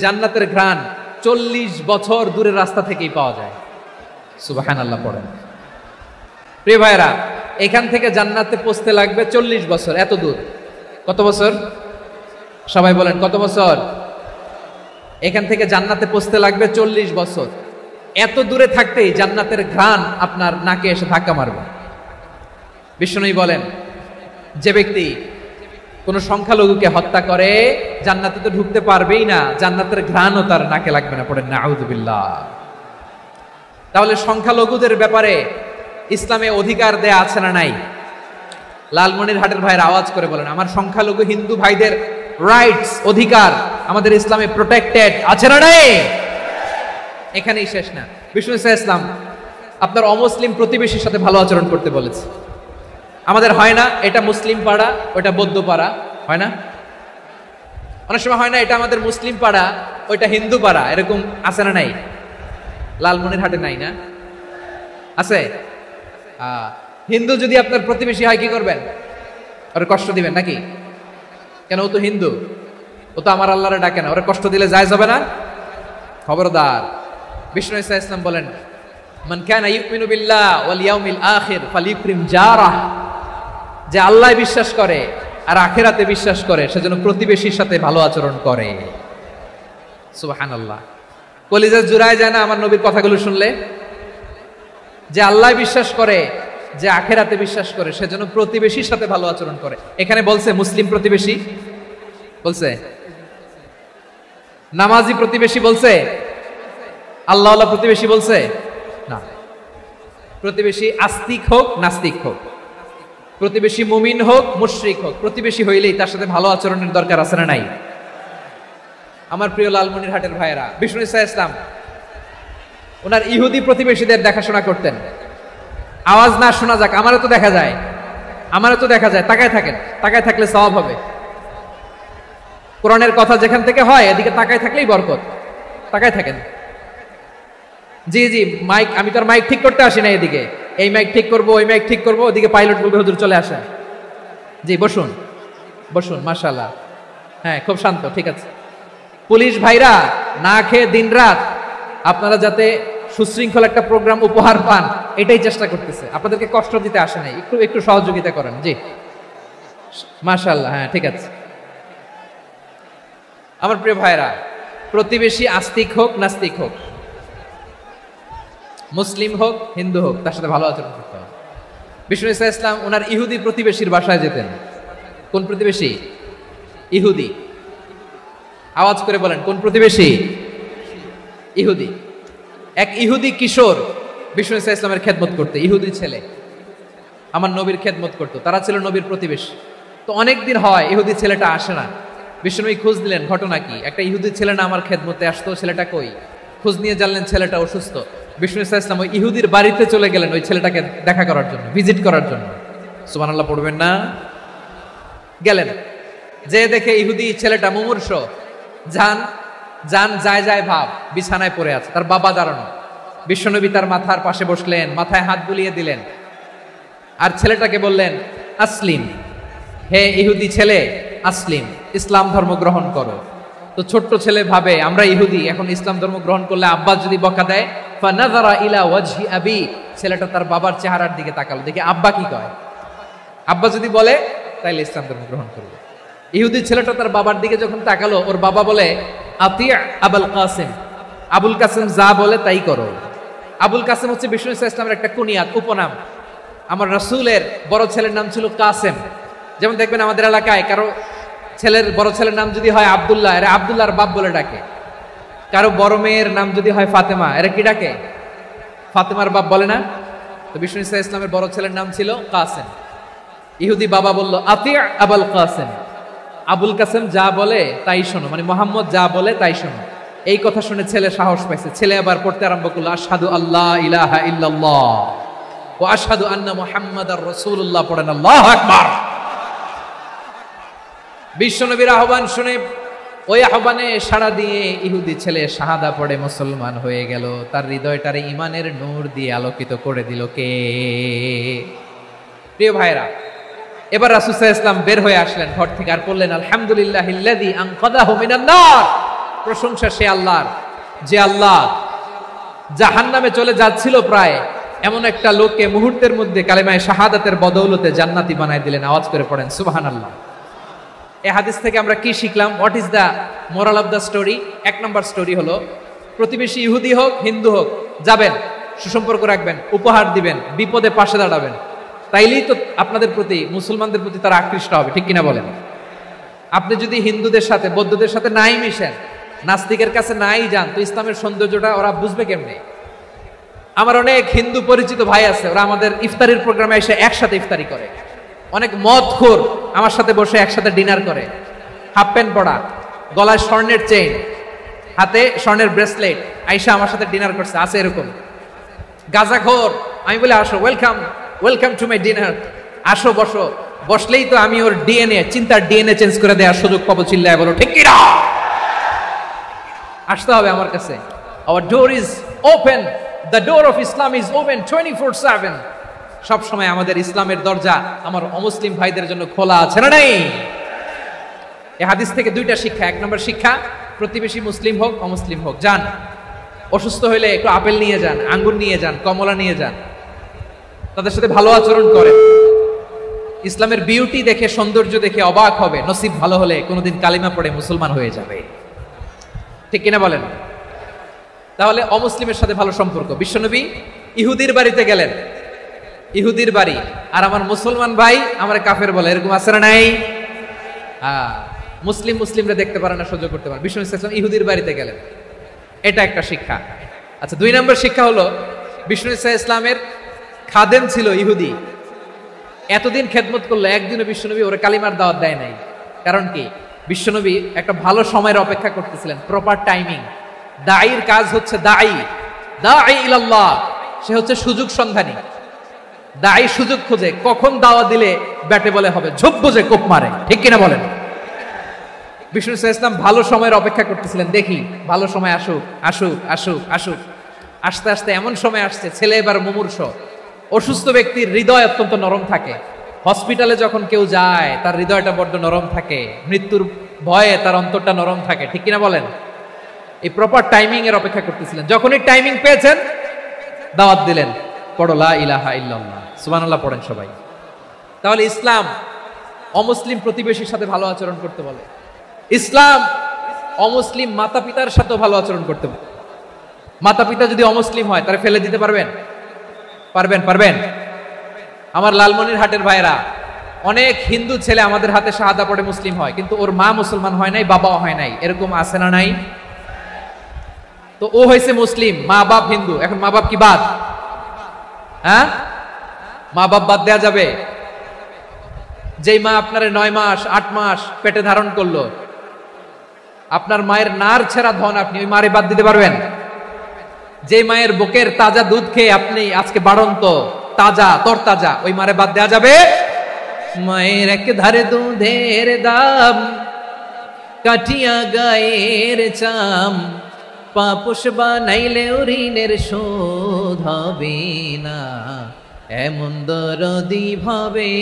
জান্নাতের ঘ্রাণ 40 বছর দূরের রাস্তা থেকেই পাওয়া যায়। সুবহানাল্লাহ পড়েন। প্রিয় ভাইরা, এখান থেকে জান্নাতে পৌঁছতে লাগবে 40 বছর। এত দূর কত বছর? সবাই বলেন কত বছর? এখান থেকে জান্নাতে পৌঁছতে লাগবে 40 বছর। এত দূরে থাকতেই জান্নাতের ঘ্রাণ আপনার নাকে এসে ধাক্কা মারবে। বিষ্ণুই বলেন, যে ব্যক্তি কোন সংখ্যালঘুকে হত্যা করে জান্নাতে তো ঢুকতে পারবেই না, জান্নাতের ঘ্রাণও তার নাকে লাগবে না। পড়েন নাউযুবিল্লাহ। তাহলে সংখ্যালঘুদের ব্যাপারে ইসলামে অধিকার দেয়া আছে না নাই? লালমনিরহাটের ভাইয়ের আওয়াজ করে বলেন, আমার সংখ্যালঘু হিন্দু ভাইদের রাইটস, অধিকার আমাদের ইসলামে প্রোটেক্টেড আছে না নাই? এখানেই শেষ না। বিষ্ণু ইসলাম আপনার অমুসলিম প্রতিবেশীর সাথে ভালো আচরণ করতে বলেছে। আমাদের হয় না এটা মুসলিম পাড়া, ওটা বৌদ্ধ পাড়া, হয় না? অনেক সময় হয় না এটা আমাদের মুসলিম পাড়া, ওইটা হিন্দু পাড়া, এরকম আছে না নাই? লালমনিরহাটে নাই না? আছে? হিন্দু যদি আপনার প্রতিবেশী হয় কি করবেন? ওরে কষ্ট দিবেন নাকি? কেন? ও তো হিন্দু, ও তো আমার আল্লাহরে ডাকে না, ওরে কষ্ট দিলে যায় যাবে না? খবরদার। বিষ্ণু ইসলাম বলেন, মান কানা ইউমিনু বিল্লাহ ওয়াল ইয়াউমিল আখির ফালিউকরিম জারাহ। যে আল্লাহ বিশ্বাস করে আর আখিরাতে বিশ্বাস করে সেজন্য প্রতিবেশীর সাথে ভালো আচরণ করে। সুবহানাল্লাহ। কলিজা জুড়ায় যায় না আমার নবীর কথাগুলো শুনলে? যে আল্লাহ বিশ্বাস করে, যে আখিরাতে বিশ্বাস করে সেজন্য প্রতিবেশীর সাথে ভালো আচরণ করে। এখানে বলছে মুসলিম প্রতিবেশী বলছে, নামাজি প্রতিবেশী বলছে, আল্লাহওয়ালা প্রতিবেশী বলছে না। প্রতিবেশী আস্তিক হোক নাস্তিক হোক, প্রতিবেশী মুমিন হোক মুশরিক হোক, প্রতিবেশী হইলেই তার সাথে ভালো আচরণের দরকার আছে না নাই? আমার প্রিয় লালমনিরহাটের ভাইয়েরা, বিষ্ণু ইসলাম ওনার ইহুদি প্রতিবেশীদের দেখাশোনা করতেন। আওয়াজ না শোনা যাক, আমারও তো দেখা যায়, আমারও তো দেখা যায়। তাকায় থাকেন, তাকায় থাকলে সওয়াব হবে। কোরআনের কথা যেখান থেকে হয় এদিকে তাকায় থাকলেই বরকত। তাকায় থাকেন। জি জি, মাইক, আমি তো আর মাইক ঠিক করতে আসি না এদিকে, এই মাইক ঠিক করবো ওই মাইক ঠিক করবো, ওদিকে পাইলট বলবে হুজুর চলে আসেন। জি বসুন বসুন, মাশাআল্লাহ। হ্যাঁ খুব শান্ত, ঠিক আছে। পুলিশ ভাইরা না খেয়ে দিনরাত আপনারা যাতে সুশৃঙ্খল একটা প্রোগ্রাম উপহার পান এটাই চেষ্টা করতেছে, আপনাদেরকে কষ্ট দিতে আসে নাই, একটু একটু সহযোগিতা করেন। জি মাশাআল্লাহ, হ্যাঁ ঠিক আছে। আমার প্রিয় ভাইরা, প্রতিবেশী আস্তিক হোক নাস্তিক হোক, মুসলিম হোক হিন্দু হোক, তার সাথে ভালো আচরণ করতে হবে। বিষ্ণু ইসলাম ওনার ইহুদি প্রতিবেশীর বাসায় যেতেন। কোন প্রতিবেশী? ইহুদি। আওয়াজ করে বলেন কোন প্রতিবেশী? ইহুদি। এক ইহুদি কিশোর বিষ্ণু ইসলামের খেদমত করতে, ইহুদি ছেলে আমার নবীর খেদমত করতো, তারা ছিল নবীর প্রতিবেশী। তো অনেকদিন হয় ইহুদি ছেলেটা আসে না। বিষ্ণুনবী খোঁজ দিলেন, ঘটনা কি? একটা ইহুদি ছেলে না আমার খেদমতে আসতো, ছেলেটা কই? খোঁজ নিয়ে জানলেন ছেলেটা অসুস্থ। বিষ্ণু ইসলাম ওই ইহুদির বাড়িতে চলে গেলেন ওই ছেলেটাকে দেখা করার জন্য, ভিজিট করার জন্য। সুবহানাল্লাহ পড়বেন না? গেলেন, যে দেখে ইহুদি ছেলেটা মুমূর্ষ, জান জান যায় যায় ভাব, বিছানায় পড়ে আছে, তার বাবা দাঁড়ানো। বিশ্বনবী তার মাথার পাশে বসলেন, মাথায় হাত বুলিয়ে দিলেন, আর ছেলেটাকে বললেন আসলিম, হে ইহুদি ছেলে আসলিম, ইসলাম ধর্ম গ্রহণ করো। তো ছোট্ট ছেলে ভাবে আমরা ইহুদি, এখন ইসলাম ধর্ম গ্রহণ করলে আব্বা যদি বকা দেয়, ফানাযারা ইলা ওয়াজহি আবি, ছেলেটা তার বাবার চেহারার দিকে তাকালো, দেখি আব্বা কি কয়। আব্বা যদি বলে তাইলে ইসলাম ধর্ম গ্রহণ করবে। ইহুদি ছেলেটা তার বাবার দিকে যখন তাকালো, ওর বাবা বলে আতি আবুল কাসিম, আবুল কাসিম যা বলে তাই করো। আবুল কাসিম হচ্ছে বিষ্ণু ইসলামের একটা কুনিয়াত, উপনাম। আমার রাসূলের বড় ছেলের নাম ছিল কাসেম। যেমন দেখবেন আমাদের এলাকায় কারো ছেলের বড় ছেলের নাম যদি হয় আব্দুল্লাহ, এরা আব্দুল্লাহর বাপ বলে ডাকে। কারো বড় মেয়ের নাম যদি হয় ফাতেমা, এরা কি ডাকে? ফাতেমার বাপ বলে না? তো বিষ্ণু ইসলামের বড় ছেলের নাম ছিল কাসেম। ইহুদি বাবা বলল আতি আবুল কাসেম, আবুল কাসেম যা বলে তাই শোনো, মানে মোহাম্মদ যা বলে তাই শোনো। এই কথা শুনে ছেলে সাহস পাইছে, ছেলে আবার পড়তে আরম্ভ করলো আশহাদু আল্লাহ ইলাহা ইল্লাল্লাহ ওয়া আশহাদু আন্না মুহাম্মাদার রাসূলুল্লাহ। পড়েন আল্লাহু আকবার। বিশ্বনবীর আহ্বান শুনে ওই আহ্বানে সাড়া দিয়ে ইহুদি ছেলে শাহাদা পড়ে মুসলমান হয়ে গেল। তার হৃদয়টারে ইমানের নূর দিয়ে আলোকিত করে দিল কে? প্রিয় ভাইরা, এবার রাসূল সাল্লাল্লাহু আলাইহি ওয়াসাল্লাম বের হয়ে আসলেন ঘর থেকে, আর বললেন আলহামদুলিল্লাহিল্লাযী আনকাযাহু মিনান নার। প্রশংসা সে আল্লাহর, যে আল্লাহ জাহান্নামে চলে যাচ্ছিল প্রায় এমন একটা লোককে মুহূর্তের মধ্যে কালেমায়ে শাহাদাতের বদৌলতে জান্নাতি বানায় দিলেন। আওয়াজ করে পড়েন সুবহানাল্লাহ। এই হাদিস থেকে আমরা কি শিখলাম? What is the moral of the story? এক নম্বর স্টোরি হলো, প্রতিবেশী ইহুদি হোক হিন্দু হোক, যাবেন, সুসম্পর্ক রাখবেন, উপহার দিবেন, বিপদে পাশে দাঁড়াবেন, তাইলেই তো আপনাদের প্রতি, মুসলমানদের প্রতি তারা আকৃষ্ট হবে, ঠিক কিনা বলেন? আপনি যদি হিন্দুদের সাথে বৌদ্ধদের সাথে নাই মিশেন, নাস্তিকের কাছে নাই যান, তো ইসলামের সৌন্দর্যটা ওরা বুঝবে কেমনে? আমার অনেক হিন্দু পরিচিত ভাই আছে, ওরা আমাদের ইফতারির প্রোগ্রামে এসে একসাথে ইফতারি করে। অনেক মদখোর আমার সাথে বসে একসাথে ডিনার করে, হাফ প্যান্ট পরা, গলায় স্বর্ণের চেইন, হাতে স্বর্ণের ব্রেসলেট, আইসা আমার সাথে ডিনার করছে, আছে এরকম। গাঁজাখোর, আমি বলে আসো, welcome welcome to my dinner, আসো বসো, বসলেই তো আমি ওর ডিএনএ, চিন্তার ডিএনএ চেঞ্জ করে দেওয়ার সুযোগ পাবো, চিল্লায় বলো ঠিক কিনা? আসতে হবে আমার কাছে। Hour door is open, the door of Islam is open 24/7। সব সময় আমাদের ইসলামের দরজা আমার অমুসলিম ভাইদের জন্য খোলা আছে না নাই? এই হাদিস থেকে দুইটা শিক্ষা। এক নম্বর শিক্ষা, প্রতিবেশী মুসলিম হোক অমুসলিম হোক, যান, অসুস্থ হইলে একটু আপেল নিয়ে যান, আঙ্গুর নিয়ে যান, কমলা নিয়ে যান, তাদের সাথে ভালো আচরণ করেন। ইসলামের বিউটি দেখে, সৌন্দর্য দেখে অবাক হবে, নসিব ভালো হলে কোনোদিন কালিমা পড়ে মুসলমান হয়ে যাবে, ঠিক কিনা বলেন? তাহলে অমুসলিমের সাথে ভালো সম্পর্ক। বিশ্বনবী ইহুদির বাড়িতে গেলেন, ইহুদির বাড়ি, আর আমার মুসলমান ভাই আমার কাফের বলে, এরকম আছে না নাই? মুসলিম মুসলিমরা দেখতে পারে না, সহ্য করতে পারে। বিশ্বনবী সাল্লাল্লাহু আলাইহি ওয়াসাল্লাম ইহুদির বাড়িতে গেলেন, এটা একটা শিক্ষা। আচ্ছা, দুই নম্বর শিক্ষা হলো, বিশ্বনবী সাল্লাল্লাহু আলাইহি ওয়াসাল্লামের খাদেম ছিল ইহুদি, এতদিন খেদমত করলো, একদিনও বিশ্বনবী ওরে কালিমার দাওয়াত দেয় নাই। কারণ কি? বিশ্বনবী একটা ভালো সময়ের অপেক্ষা করতেছিলেন, প্রপার টাইমিং। দাঈর কাজ হচ্ছে দাঈ ইলাল্লাহ, সে হচ্ছে সুযোগ সন্ধানী। দাঈ সুযোগ খোঁজে, কখন দাওয়াত দিলে ব্যাটে বলে হবে, ঝোপ বুঝে কোপ মারে, ঠিক কিনা বলেন? বিষ্ণু ইসলাম ভালো সময়ের অপেক্ষা করতেছিলেন, দেখি ভালো সময় আসুক আসুক আসুক আসুক। আস্তে আস্তে এমন সময় আসছে, ছেলে এবার মুমূর্ষ, অসুস্থ ব্যক্তির হৃদয় অত্যন্ত নরম থাকে। হসপিটালে যখন কেউ যায় তার হৃদয়টা বড্ড নরম থাকে, মৃত্যুর ভয়ে তার অন্তরটা নরম থাকে, ঠিক কিনা বলেন? এই প্রপার টাইমিং এর অপেক্ষা করতেছিলেন। যখনই টাইমিং পেয়েছেন, দাওয়াত দিলেন, পড়ো লা ইলাহা ইল্লাল্লাহ, সুবহানাল্লাহ পড়েন সবাই। তাহলে ইসলাম অমুসলিম প্রতিবেশীর সাথে ভালো আচরণ করতে বলে। ইসলাম অমুসলিম মাতা পিতার সাথেও ভালো আচরণ করতে বলে। মাতা পিতা যদি অমুসলিম হয়, তারা ফেলে দিতে পারবেন? পারবেন? পারবেন? আমার লালমনির হাটের ভাইরা, অনেক হিন্দু ছেলে আমাদের হাতে শাহাদা পড়ে মুসলিম হয়, কিন্তু ওর মা মুসলমান হয় নাই, বাবাও হয় নাই, এরকম আছে না নাই? তো ও হয়েছে মুসলিম, মা বাপ হিন্দু, এখন মা বাপ কি বাদ? হ্যাঁ, মা বাপ বাদ দেয়া যাবে? যেই মা আপনার 9 মাস 8 মাস পেটে ধারণ করলো, আপনার মায়ের নার ছেঁড়া ধন, আপনি ওই মারে বাদ দিতে পারবেন? যে মায়ের বুকের তাজা দুধ খেয়ে আপনি আজকে বাড়ন্ত তাজা তরতাজা, ওই মারে বাদ দেয়া যাবে? মায়ের এক ধারে দুধের দাম, কাটিয়া গায়ের চাম, পাপোশ বানাইলে ঋণের শোধ হবে না, এমন দরদি ভাবে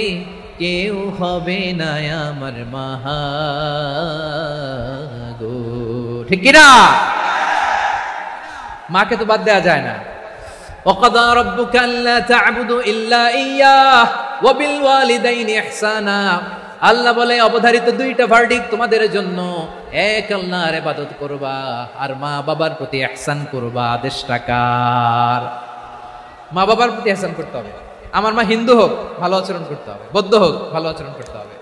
কেউ হবে না আমার মাহা গো, ঠিক কিনা? মাকে তো বাদ দেওয়া যায় না। وَقَضَى رَبُّكَ أَلَّا تَعْبُدُوا إِلَّا إِيَّاهُ وَبِالْوَالِدَيْنِ إِحْسَانًا। আল্লাহ বলে, অবধারিত দুইটা ভার্ডিক্ট তোমাদের জন্য, এক আল্লাহর ইবাদত করবা আর মা বাবার প্রতি ইহসান করবা। আদেশটা কার? মা বাবার প্রতি ইহসান করতে হবে। আমার মা হিন্দু হোক, ভালো আচরণ করতে হবে, বৌদ্ধ হোক, ভালো আচরণ করতে হবে।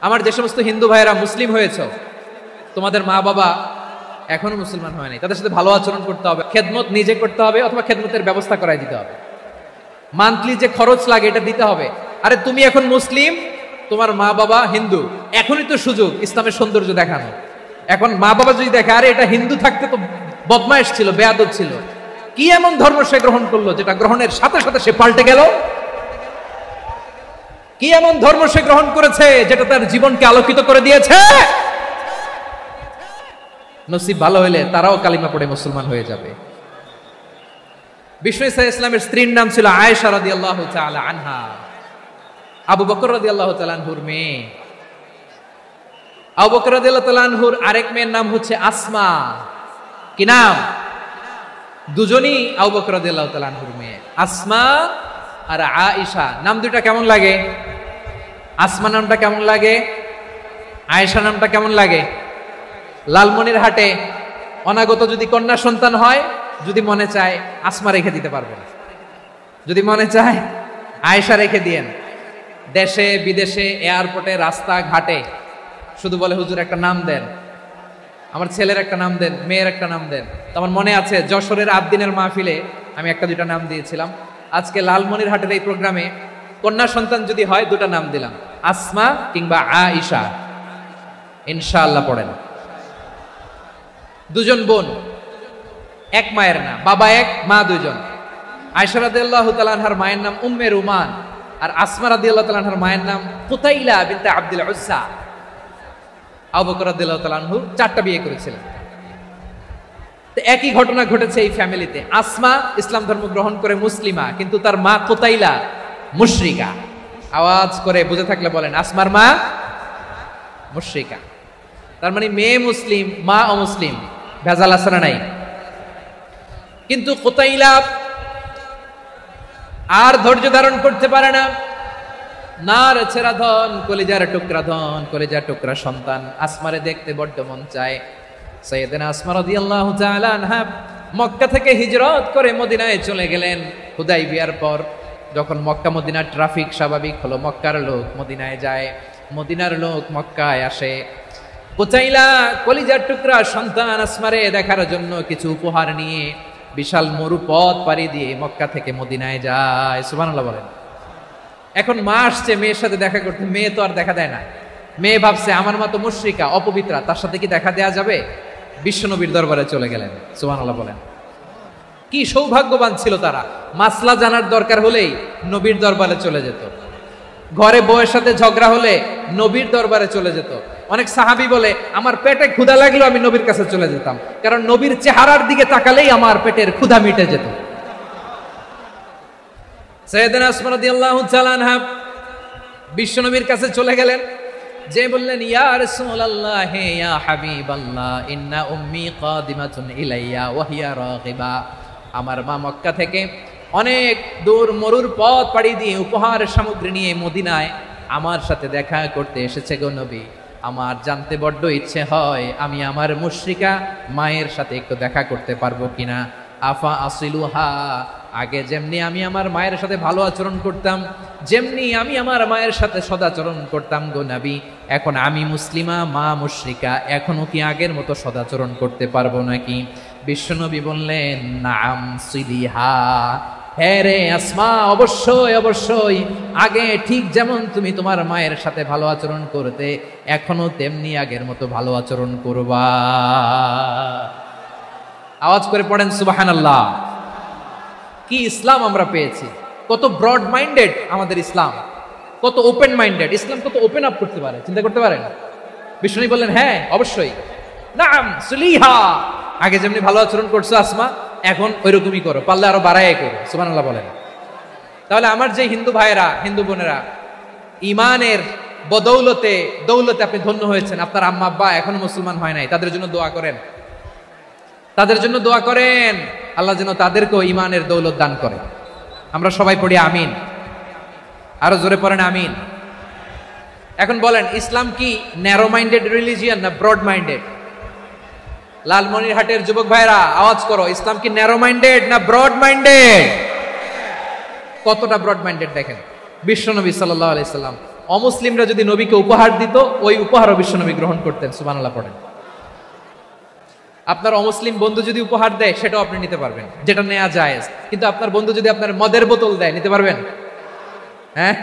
আমার যে সমস্ত হিন্দু ভাইয়েরা মুসলিম হয়েছে, তোমাদের মা বাবা এখনো মুসলমান হয় নাই, তাদের সাথে ভালো আচরণ করতে হবে। খেদমত নিজে করতে হবে অথবা খেদমতের ব্যবস্থা করাই দিতে হবে। মান্থলি যে খরচ লাগে এটা দিতে হবে। আরে তুমি এখন মুসলিম, তোমার মা বাবা হিন্দু, এখনই তো সুযোগ ইসলামের সৌন্দর্য দেখানো। এখন মা বাবা যদি দেখে, আরে এটা হিন্দু থাকতে তো বদমাইশ ছিল, বেয়াদব ছিল, কি এমন ধর্ম সে গ্রহণ করলো যেটা গ্রহণের সাথে সাথে সে পাল্টে গেল? কি এমন ধর্ম সে গ্রহণ করেছে যেটা তার জীবনকে আলোকিত করে দিয়েছে? নসিব ভালো হইলে তারাও কালিমা পড়ে মুসলমান হয়ে যাবে। বিষ্ণু ইসলামের স্ত্রীর নাম ছিল আয়েশা রাদিয়াল্লাহু তাআলা আনহা, আবু বকর রাদিয়াল্লাহু তাআলা আনহুর মেয়ে। আবু বকর রাদিয়াল্লাহু তাআলা আনহুর আরেক মেয়ের নাম হচ্ছে আসমা। কি নাম? দুজনই আবু বকর রাদিয়াল্লাহু তাআলা আনহুর মেয়ে, আসমা আর আয়েশা। নাম দুইটা কেমন লাগে? আসমা নামটা কেমন লাগে? আয়েশা নামটা কেমন লাগে? লালমনিরহাটে অনাগত যদি কন্যা সন্তান হয়, যদি মনে চায় আসমা রেখে দিতে পারবেন, যদি মনে চায় আয়েশা রেখে দিয়েন। দেশে বিদেশে এয়ারপোর্টে রাস্তা ঘাটে শুধু বলে হুজুর একটা নাম দেন, আমার ছেলের একটা নাম দেন, মেয়ের একটা নাম দেন। তো আমার মনে আছে যশোরের আবদিনের মাহফিলে আমি একটা দুইটা নাম দিয়েছিলাম। আজকে লালমনিরহাটের এই প্রোগ্রামে কন্যা সন্তান যদি হয় দুটা নাম দিলাম, আসমা কিংবা আয়েশা। ইনশাআল্লাহ পড়েন। দুজন বোন, এক মায়ের না, বাবা এক মা দুইজন। আয়েশা রাদিয়াল্লাহু তাআলা আনহার মায়ের নাম উম্মে রুমান, আর আসমা রাদিয়াল্লাহু তাআলা আনহার মায়ের নাম কুতাইলা বিনতে আব্দুল উজ্জা। আবু বকর রাদিয়াল্লাহু তাআলা আনহু 4টা বিয়ে করেছিলেন। তো একই ঘটনা ঘটেছে এই ফ্যামিলিতে। আসমা ইসলাম ধর্ম গ্রহণ করে মুসলিমা, কিন্তু তার মা কুতাইলা মুশরিকা। আওয়াজ করে বুঝে থাকলে বলেন, আসমার মা মুশরিকা। তার মানে মেয়ে মুসলিম, মা অমুসলিম। ভেজাল আছে না নাই? কিন্তু কুতাইলা আর ধৈর্য ধারণ করতে পারে না। নার ছেড়া ধন, কলিজার টুকরা ধন, কলিজার টুকরা সন্তান। আসমারে দেখতে বড্ড মন চায়। সাইয়েদানা আসমা রাদিয়াল্লাহু তাআলা আনহা মক্কা থেকে হিজরত করে মদিনায় চলে গেলেন হুদাইবিয়ার পর। যখন মক্কা মদিনার ট্রাফিক স্বাভাবিক হলো, মক্কার লোক মদিনায় যায়, মদিনার লোক মক্কায় আসে। কুতাইলা কলিজার টুকরা সন্তান আসমারে দেখার জন্য কিছু উপহার নিয়ে বিশাল মরু পথ পাড়ি দিয়ে মক্কা থেকে মদিনায় যায়। সুবহানাল্লাহ বলেন। এখন মা আসছে মেয়ের সাথে দেখা করতে, মেয়ে তো আর দেখা দেয় না। মেয়ে ভাবছে আমার মা তো মুশরিকা, অপবিত্রা, তার সাথে কি দেখা দেয়া যাবে? বিশ্বনবীর দরবারে চলে গেলেন। সুবহানাল্লাহ বলেন। কি সৌভাগ্যবান ছিল তারা, মাসলা জানার দরকার হলেই নবীর দরবারে চলে যেত। ঘরে বউয়ের সাথে ঝগড়া হলে নবীর দরবারে চলে যেত। অনেক সাহাবী বলে আমার পেটে ক্ষুধা লাগলো আমি নবীর কাছে চলে যেতাম, কারণ নবীর চেহারার দিকে তাকালেই আমার পেটের ক্ষুধা মিটে যেত। সাইয়েদানা আসমা রাদিয়াল্লাহু তাআলা আনহা বিশ্বনবীর কাছে চলে গেলেন, যে বললেন ইয়া রাসূলুল্লাহ ইয়া হাবিবাল্লাহ ইন্না উম্মি কাদিমাতুন ইলাইয়া ওয়া হিয়া রাগিবা। আমার মা মক্কা থেকে অনেক দূর মরুর পথ পাড়ি দিয়ে উপহার সামগ্রী নিয়ে মদিনায় আমার সাথে দেখা করতে এসেছে গো নবী। আমার জানতে বড্ড ইচ্ছে হয় আমি আমার মুশরিকা মায়ের সাথে একটু দেখা করতে পারবো কিনা। আফা আসিলুহা, আগে যেমনি আমি আমার মায়ের সাথে ভালো আচরণ করতাম, যেমনি আমি আমার মায়ের সাথে সদাচরণ করতাম গো নবী, এখন আমি মুসলিমা মা মুশরিকা, এখনো কি আগের মতো সদাচরণ করতে পারবো নাকি? বিশ্বনবী বললেন নাম সিলিহা, হ্যাঁ রে আসমা, অবশ্যই অবশ্যই, আগে ঠিক যেমন তুমি তোমার মায়ের সাথে ভালো আচরণ করতে এখনো তেমনি আগের মতো ভালো আচরণ করবা। আওয়াজ করে পড়েন সুবহানাল্লাহ। কি ইসলাম আমরা পেয়েছি! কত ব্রড মাইন্ডেড আমাদের ইসলাম, কত ওপেন মাইন্ডেড ইসলাম, কত ওপেন আপ করতে পারে, চিন্তা করতে পারেন। বিষ্ণু বললেন হ্যাঁ অবশ্যই, নাম সুলিহা, আগে যেমনি ভালো আচরণ করছো আসমা এখন ওইরকমই করো, পারলে আরো বাড়াই করো। সুবহানাল্লাহ বলেন। তাহলে আমার যে হিন্দু ভাইয়েরা, হিন্দু বোনেরা, ইমানের বদৌলতে দৌলতে আপনি ধন্য হয়েছেন, আপনার আম্মা আব্বা এখনো মুসলমান হয় নাই, তাদের জন্য দোয়া করেন, তাদের জন্য দোয়া করেন, আল্লাহ যেন তাদেরকেও ইমানের দৌলত দান করে। আমরা সবাই পড়ি আমিন, আরো জোরে পড়েন আমিন। এখন বলেন ইসলাম কি ন্যারো মাইন্ডেড রিলিজিয়ান না ব্রড মাইন্ডেড? লালমনিরহাটের যুবক ভাইরা আওয়াজ করো, ইসলাম কি ন্যারো মাইন্ডেড না ব্রড মাইন্ডেড? কতটা ব্রড মাইন্ডেড দেখেন। বিশ্বনবী সাল্লাল্লাহু আলাইহি সাল্লাম অমুসলিমরা যদি নবীকে উপহার দিত, ওই উপহারও বিশ্বনবী গ্রহণ করতেন। সুবহানাল্লাহ পড়েন। আপনার অমুসলিম বন্ধু যদি উপহার দেয় সেটাও আপনি নিতে পারবেন, যেটা নেওয়া যায়। কিন্তু আপনার বন্ধু যদি আপনার মদের বোতল দেয়, নিতে পারবেন? হ্যাঁ,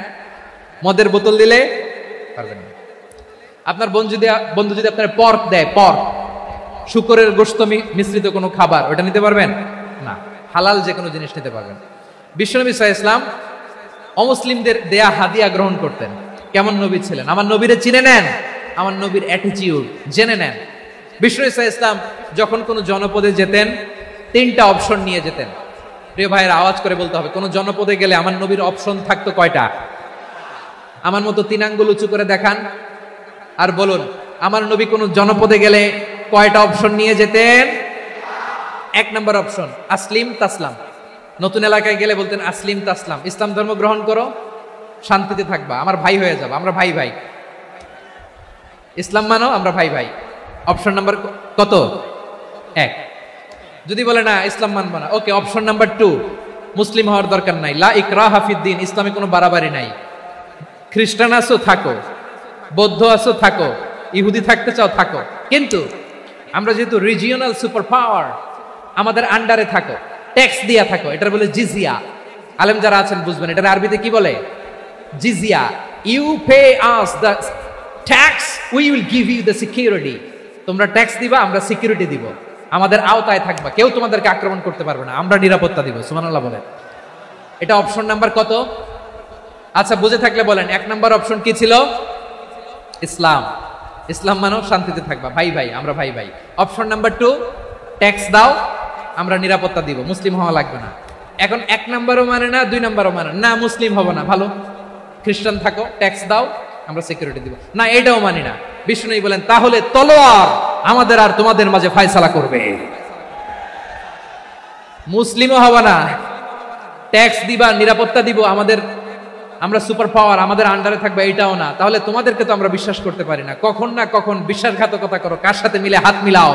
মদের বোতল দিলে পারবেন না। আপনার বন্ধু যদি আপনার পর্ক দেয়, পর্ক, শুকরের গোশত মিশ্রিত কোনো খাবার, ওটা নিতে পারবেন না। হালাল যে কোনো জিনিস নিতে পারবেন। বিশ্বনবী সাল্লাল্লাহু আলাইহি ওয়াসাল্লাম অমুসলিমদের দেয়া হাদিয়া গ্রহণ করতেন। কেমন নবী ছিলেন! আমার নবীরে চিনে নেন, আমার নবীর অ্যাটিটিউড জেনে নেন। বিশ্বনবী সাল্লাল্লাহু আলাইহি ওয়াসাল্লাম যখন কোনো জনপদে যেতেন 3টা অপশন নিয়ে যেতেন। প্রিয় ভাইয়ের আওয়াজ করে বলতে হবে, কোন জনপদে গেলে আমার নবীর অপশন থাকতো কয়টা? আমার মতো 3 আঙ্গুল উঁচু করে দেখান আর বলুন আমার নবী কোন জনপদে গেলে কয়টা অপশন নিয়ে যেতেন? 1 নম্বর অপশন আসলিম তাসলাম। নতুন এলাকায় গেলে বলতেন আসলিম তাসলাম, ইসলাম ধর্ম গ্রহণ করো, শান্তিতে থাকবা, আমার ভাই হয়ে যাবো, আমরা ভাই ভাই, ইসলাম মানো, আমরা ভাই ভাই। অপশন নাম্বার কত? 1। যদি বলে না ইসলাম মানবো না, ওকে, অপশন নাম্বার 2, মুসলিম হওয়ার দরকার নাই, লা ইকরাহা ফিদ্দিন, ইসলামে কোনো বাড়াবাড়ি নাই, খ্রিস্টান আছো থাকো, বৌদ্ধ আছো থাকো, ইহুদি থাকতে চাও থাকো, কিন্তু আমরা যেহেতু রিজিওনাল সুপার পাওয়ার, আমাদের আন্ডারে থাকো, ট্যাক্স দিয়া থাকো, এটার বলে জিজিয়া। আলেম যারা আছেন বুঝবেন এটার আরবিতে কি বলে, জিজিয়া। You pay us the tax, we will give you the security. তোমরা ট্যাক্স দিবা, আমরা সিকিউরিটি দিব, আমাদের আওতায় থাকবা, কেউ তোমাদেরকে আক্রমণ করতে পারবে না, আমরা নিরাপত্তা দিব। সুবহানাল্লাহ বলেন। এটা অপশন নাম্বার কত? আচ্ছা বুঝে থাকলে বলেন 1 নাম্বার অপশন কি ছিল? ইসলাম। ইসলাম মানো, শান্তিতে থাকবা, ভাই ভাই, আমরা ভাই ভাই। অপশন নাম্বার 2, ট্যাক্স দাও, আমরা নিরাপত্তা দিব, মুসলিম হওয়া লাগবে না। এখন 1 নাম্বারও মানে না, 2 নাম্বারও মানে না, মুসলিম হবো না, ভালো, খ্রিস্টান থাকো, ট্যাক্স দাও, আমরা সিকিউরিটি দিব না, এটাও মানি না। বিষ্ণু বলেন তাহলে তলোয়ার আমাদের আর তোমাদের মাঝে ফয়সালা করবে, মুসলিমও হবো না, ট্যাক্স দিবা, নিরাপত্তা দিব, আমরা সুপার পাওয়ার, আমাদের আন্ডারে থাকবে, এটাও না। তাহলে তোমাদেরকে তো আমরা বিশ্বাস করতে পারি না, কখন না কখন বিশ্বাসঘাতকতা করো, কার সাথে মিলে হাত মিলাও,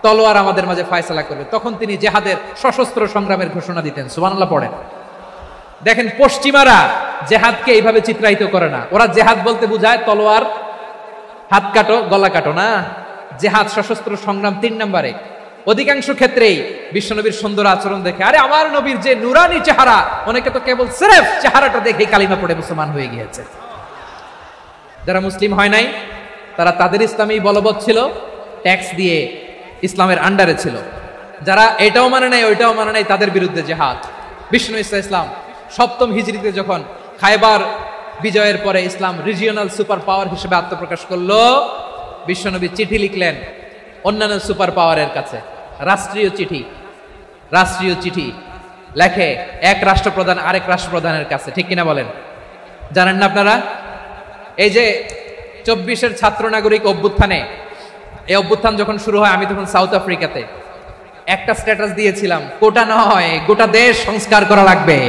তলোয়ার আমাদের মাঝে ফয়সালা করবে। তখন তিনি জেহাদের সশস্ত্র সংগ্রামের ঘোষণা দিতেন। সুবহানাল্লাহ পড়েন। দেখেন পশ্চিমারা জেহাদকে এইভাবে চিত্রায়িত করে না, ওরা জেহাদ বলতে বুঝায় তলোয়ার, হাত কাটো, গলা কাটো না, জেহাদ সশস্ত্র সংগ্রাম 3 নম্বরে। অধিকাংশ ক্ষেত্রেই বিশ্বনবীর সুন্দর আচরণ দেখে, আরে আমার নবীর যে নুরানি চেহারা, অনেকে তো কেবল সিরেফ চেহারাটা দেখেই কালিমা পড়ে মুসলমান হয়ে গিয়েছে। যারা মুসলিম হয় নাই তারা তাদের ইসলামেই বলবৎ ছিল, ট্যাক্স দিয়ে ইসলামের আন্ডারে ছিল। যারা এটাও মানে নাই ওইটাও মানে নাই, তাদের বিরুদ্ধে জেহাদ। বিষ্ণু ইসলাম 7ম হিজরিতে যখন খায়বার বিজয়ের পরে ইসলাম রিজিওনাল সুপার পাওয়ার হিসেবে আত্মপ্রকাশ করলো, বিশ্বনবী চিঠি লিখলেন অন্যান্য সুপার পাওয়ারের কাছে, রাষ্ট্রীয় চিঠি লেখে এক রাষ্ট্রপ্রধান আরেক রাষ্ট্রপ্রধানের কাছে, ঠিক কিনা বলেন? জানেন না আপনারা? এই যে 24-এর ছাত্র নাগরিক অভ্যুত্থানে, এই অভ্যুত্থান যখন শুরু হয়, আমি তখন সাউথ আফ্রিকাতে, একটা স্ট্যাটাস দিয়েছিলাম, কোটা নয় গোটা দেশ সংস্কার করা লাগবে।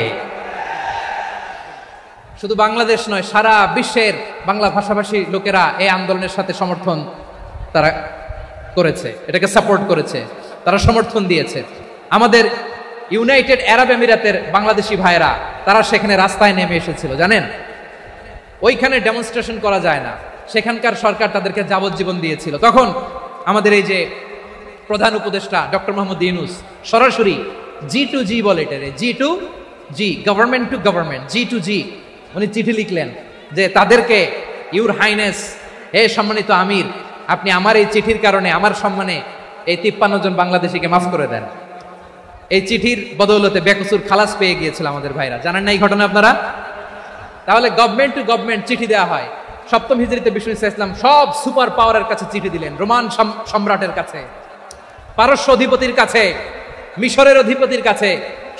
শুধু বাংলাদেশ নয়, সারা বিশ্বের বাংলা ভাষাভাষী লোকেরা এই আন্দোলনের সাথে সমর্থন তারা করেছে, এটাকে সাপোর্ট করেছে, তারা সমর্থন দিয়েছে। আমাদের ইউনাইটেড আরব আমিরাতের বাংলাদেশি ভাইরা তারা সেখানে রাস্তায় নেমে এসেছিল, জানেন? ওইখানে ডেমনস্ট্রেশন করা যায় না, সেখানকার সরকার তাদেরকে যাবজ্জীবন দিয়েছিল। তখন আমাদের এই যে প্রধান উপদেষ্টা ডক্টর মোহাম্মদ ইউনূস সরাসরি G2G বলে, এটারে G2G, government to government, G2G, উনি চিঠি লিখলেন যে তাদেরকে, ইউর হাইনেস, হে সম্মানিত আমির, আপনি আমার এই চিঠির কারণে আমার সম্মানে এই 53 জন বাংলাদেশিকে মাফ করে দেন। এই চিঠির বদৌলতে বেকসুর খালাস পেয়ে গিয়েছিল আমাদের ভাইরা। জানেন না এই ঘটনা আপনারা? তাহলে গভর্নমেন্ট টু গভর্নমেন্ট চিঠি দেওয়া হয়। 7ম হিজরিতে বিষ্ণু ইসলাম সব সুপার পাওয়ারের কাছে চিঠি দিলেন, রোমান সম্রাটের কাছে, পারস্য অধিপতির কাছে, মিশরের অধিপতির কাছে,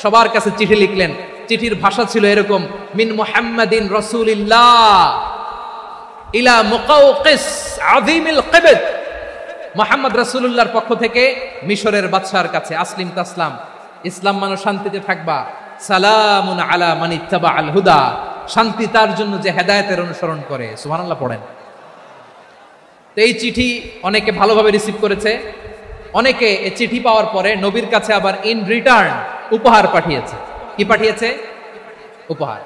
সবার কাছে চিঠি লিখলেন। চিঠির ভাষা ছিল এরকম, মিন মুহাম্মাদিন রাসূলিল্লাহ ইলা মুকাওকিস আযীমিল কিবত, মুহাম্মদ রাসূলুল্লাহর পক্ষ থেকে মিশরের বাদশার কাছে, আসলিম তাসলাম, ইসলাম মানো, শান্তিতে থাকবা, সালামুন আলা মান ইত্তাবা আল হুদা, শান্তি তার জন্য যে হেদায়েতের অনুসরণ করে। সুবহানাল্লাহ পড়েন। তো এই চিঠি অনেকে ভালোভাবে রিসিভ করেছে, অনেকে এই চিঠি পাওয়ার পরে নবীর কাছে আবার ইন রিটার্ন উপহার পাঠিয়েছে। কি পাঠিয়েছে? উপহার।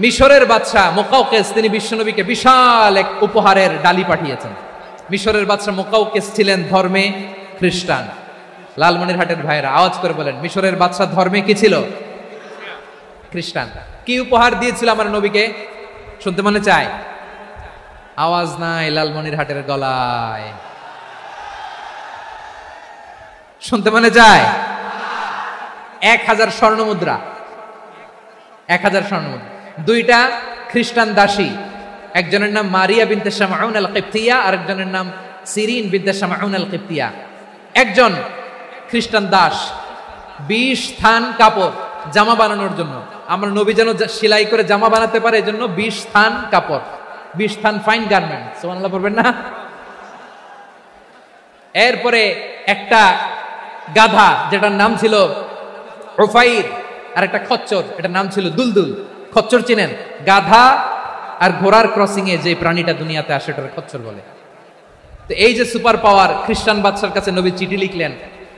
মিশরের বাদশা মুকাওকিস তিনি বিশ্বনবীকে বিশাল এক উপহারের ডালি পাঠিয়েছেন। মিশরের বাদশা মুকাওকিস ছিলেন ধর্মে খ্রিস্টান। লালমনিরহাটের ভাইরা আওয়াজ করে বলেন, মিশরের বাদশা ধর্মে কি ছিল? খ্রিস্টান। কি উপহার দিয়েছিল আমার নবীকে? শুনতে মনে চায়? আওয়াজ নাই লালমনিরহাটের গলায়, শুনতে মনে চায়? 1000 স্বর্ণ মুদ্রা, 1000 স্বর্ণ মুদ্রা। 2টা খ্রিস্টান দাসী, একজনের নাম মারিয়া বিনতে শামউন আল কিবতিয়া, আরেকজনের নাম সিরিন বিনতে শামউন আল কিবতিয়া। একজন খ্রিস্টান দাস 20 থান কাপড় জামা বানানোর জন্য, আমরা নবী যেন সেলাই করে জামা বানাতে পারে, এজন্য 20 থান কাপড়, 20 থান ফাইন গার্মেন্ট, সুবহানাল্লাহ পড়বেন না? এরপরে একটা গাধা যেটার নাম ছিল উফাইর, আর একটা খচ্চর, এটার নাম ছিল দুলদুল। খচ্চর চিনেন? গাধা আর ঘোড়ার ক্রসিং এ যে প্রাণীটা দুনিয়াতে আসে ওটার খচ্চর বলে। তো এই যে সুপার পাওয়ার, খ্রিস্টান বাদশার কাছে নবী চিঠি লিখলেন,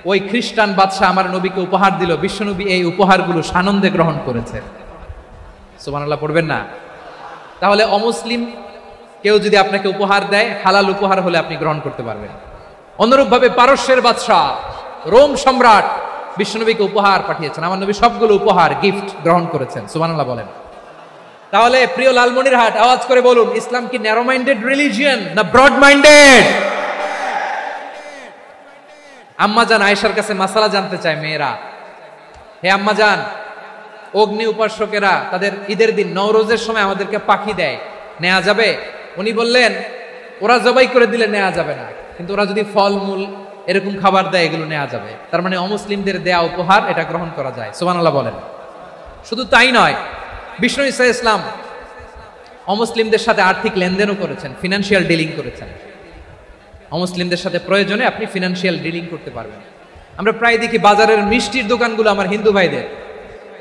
ওই খ্রিস্টান বাদশা আমার নবীকে উপহার দিল, বিশ্বনবী এই উপহারগুলো সানন্দে গ্রহণ করেছে। সুবহানাল্লাহ পড়বেন না? তাহলে অমুসলিম কেউ যদি আপনাকে উপহার দেয়, হালাল উপহার হলে আপনি গ্রহণ করতে পারবেন। অনুরূপভাবে পারস্যের বাদশা, রোম সম্রাট বিশ্বনবীকে উপহার পাঠিয়েছেন, আমার নবী সবগুলো উপহার গিফট গ্রহণ করেছেন। সুবহানাল্লাহ বলেন। তাহলে প্রিয় লালমনিরহাট, আওয়াজ করে বলুন, ইসলাম কি ন্যারো মাইন্ডেড রিলিজিয়ন না ব্রড মাইন্ডেড? আম্মাজান আয়েশার কাছে মাসালা জানতে চায় মেয়েরা, হে আম্মাজান, অগ্নি উপাসকেরা তাদের ঈদের দিন নওরোজের সময় আমাদেরকে পাখি দেয়, নেওয়া যাবে? উনি বললেন, ওরা জবাই করে দিলে নেওয়া যাবে না, কিন্তু ওরা যদি ফলমূল এরকম খাবার দেয় এগুলো নেওয়া যাবে। তার মানে অমুসলিমদের দেয়া উপহার এটা গ্রহণ করা যায়। সুবহানাল্লাহ বলেন। শুধু তাই নয়, বিষ্ণু ঈসা ইসলাম অমুসলিমদের সাথে আর্থিক লেনদেনও করেছেন, ফিনান্সিয়াল ডিলিং করেছেন। অমুসলিমদের সাথে প্রয়োজনে আপনি ফিনান্সিয়াল ডিলিং করতে পারবেন। আমরা প্রায় দেখি বাজারের মিষ্টির দোকানগুলো আমার হিন্দু ভাইদের,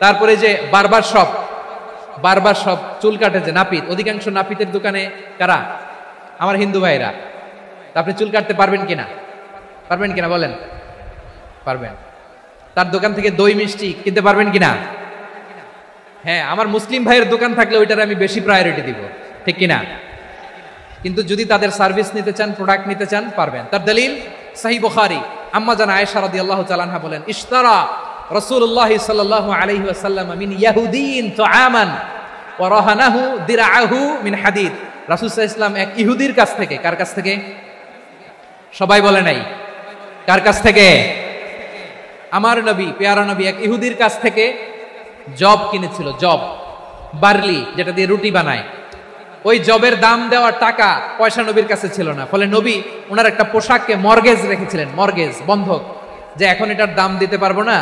তারপরে যে বারবার শপ, চুল কাটে যে নাপিত, অধিকাংশ নাপিতের দোকানে কারা? আমার হিন্দু ভাইরা। আপনি চুল কাটতে পারবেন কিনা? পারবেন কিনা বলেন? পারবেন। তার দোকান থেকে দই মিষ্টি কিনতে পারবেন কিনা? হ্যাঁ, আমার মুসলিম ভাইয়ের দোকান থাকলে ওইটার আমি বেশি প্রায়োরিটি দিব, ঠিক কিনা? কিন্তু যদি তাদের সার্ভিস নিতে চান, প্রোডাক্ট নিতে চান, পারবেন। তার দলিল সহিহ বুখারী, আম্মা জান আয়েশা রাদিয়াল্লাহু তাআলা আনহা বলেন, ইশতারা রাসূলুল্লাহ সাল্লাল্লাহু আলাইহি ওয়াসাল্লাম মিন ইয়াহুদিন তুআমান ওয়া রাহানাহু দিরআহু মিন হাদিদ। রাসূল সাল্লাল্লাহু আলাইহি ওয়াসাল্লাম এক ইহুদির কাছ থেকে, কার কাছ থেকে? সবাই বলে নাই কার কাছ থেকে? আমার নবী, পেয়ারা নবী এক ইহুদির কাছ থেকে জব কিনেছিল, জব, বার্লি, যেটা দিয়ে রুটি বানায়। ওই জবের দাম দেওয়ার টাকা পয়সা নবীর কাছে ছিল না, ফলে নবী ওনার একটা পোশাককে মর্গেজ রেখেছিলেন, মর্গেজ, বন্ধক, যে এখন এটার দাম দিতে পারবো না,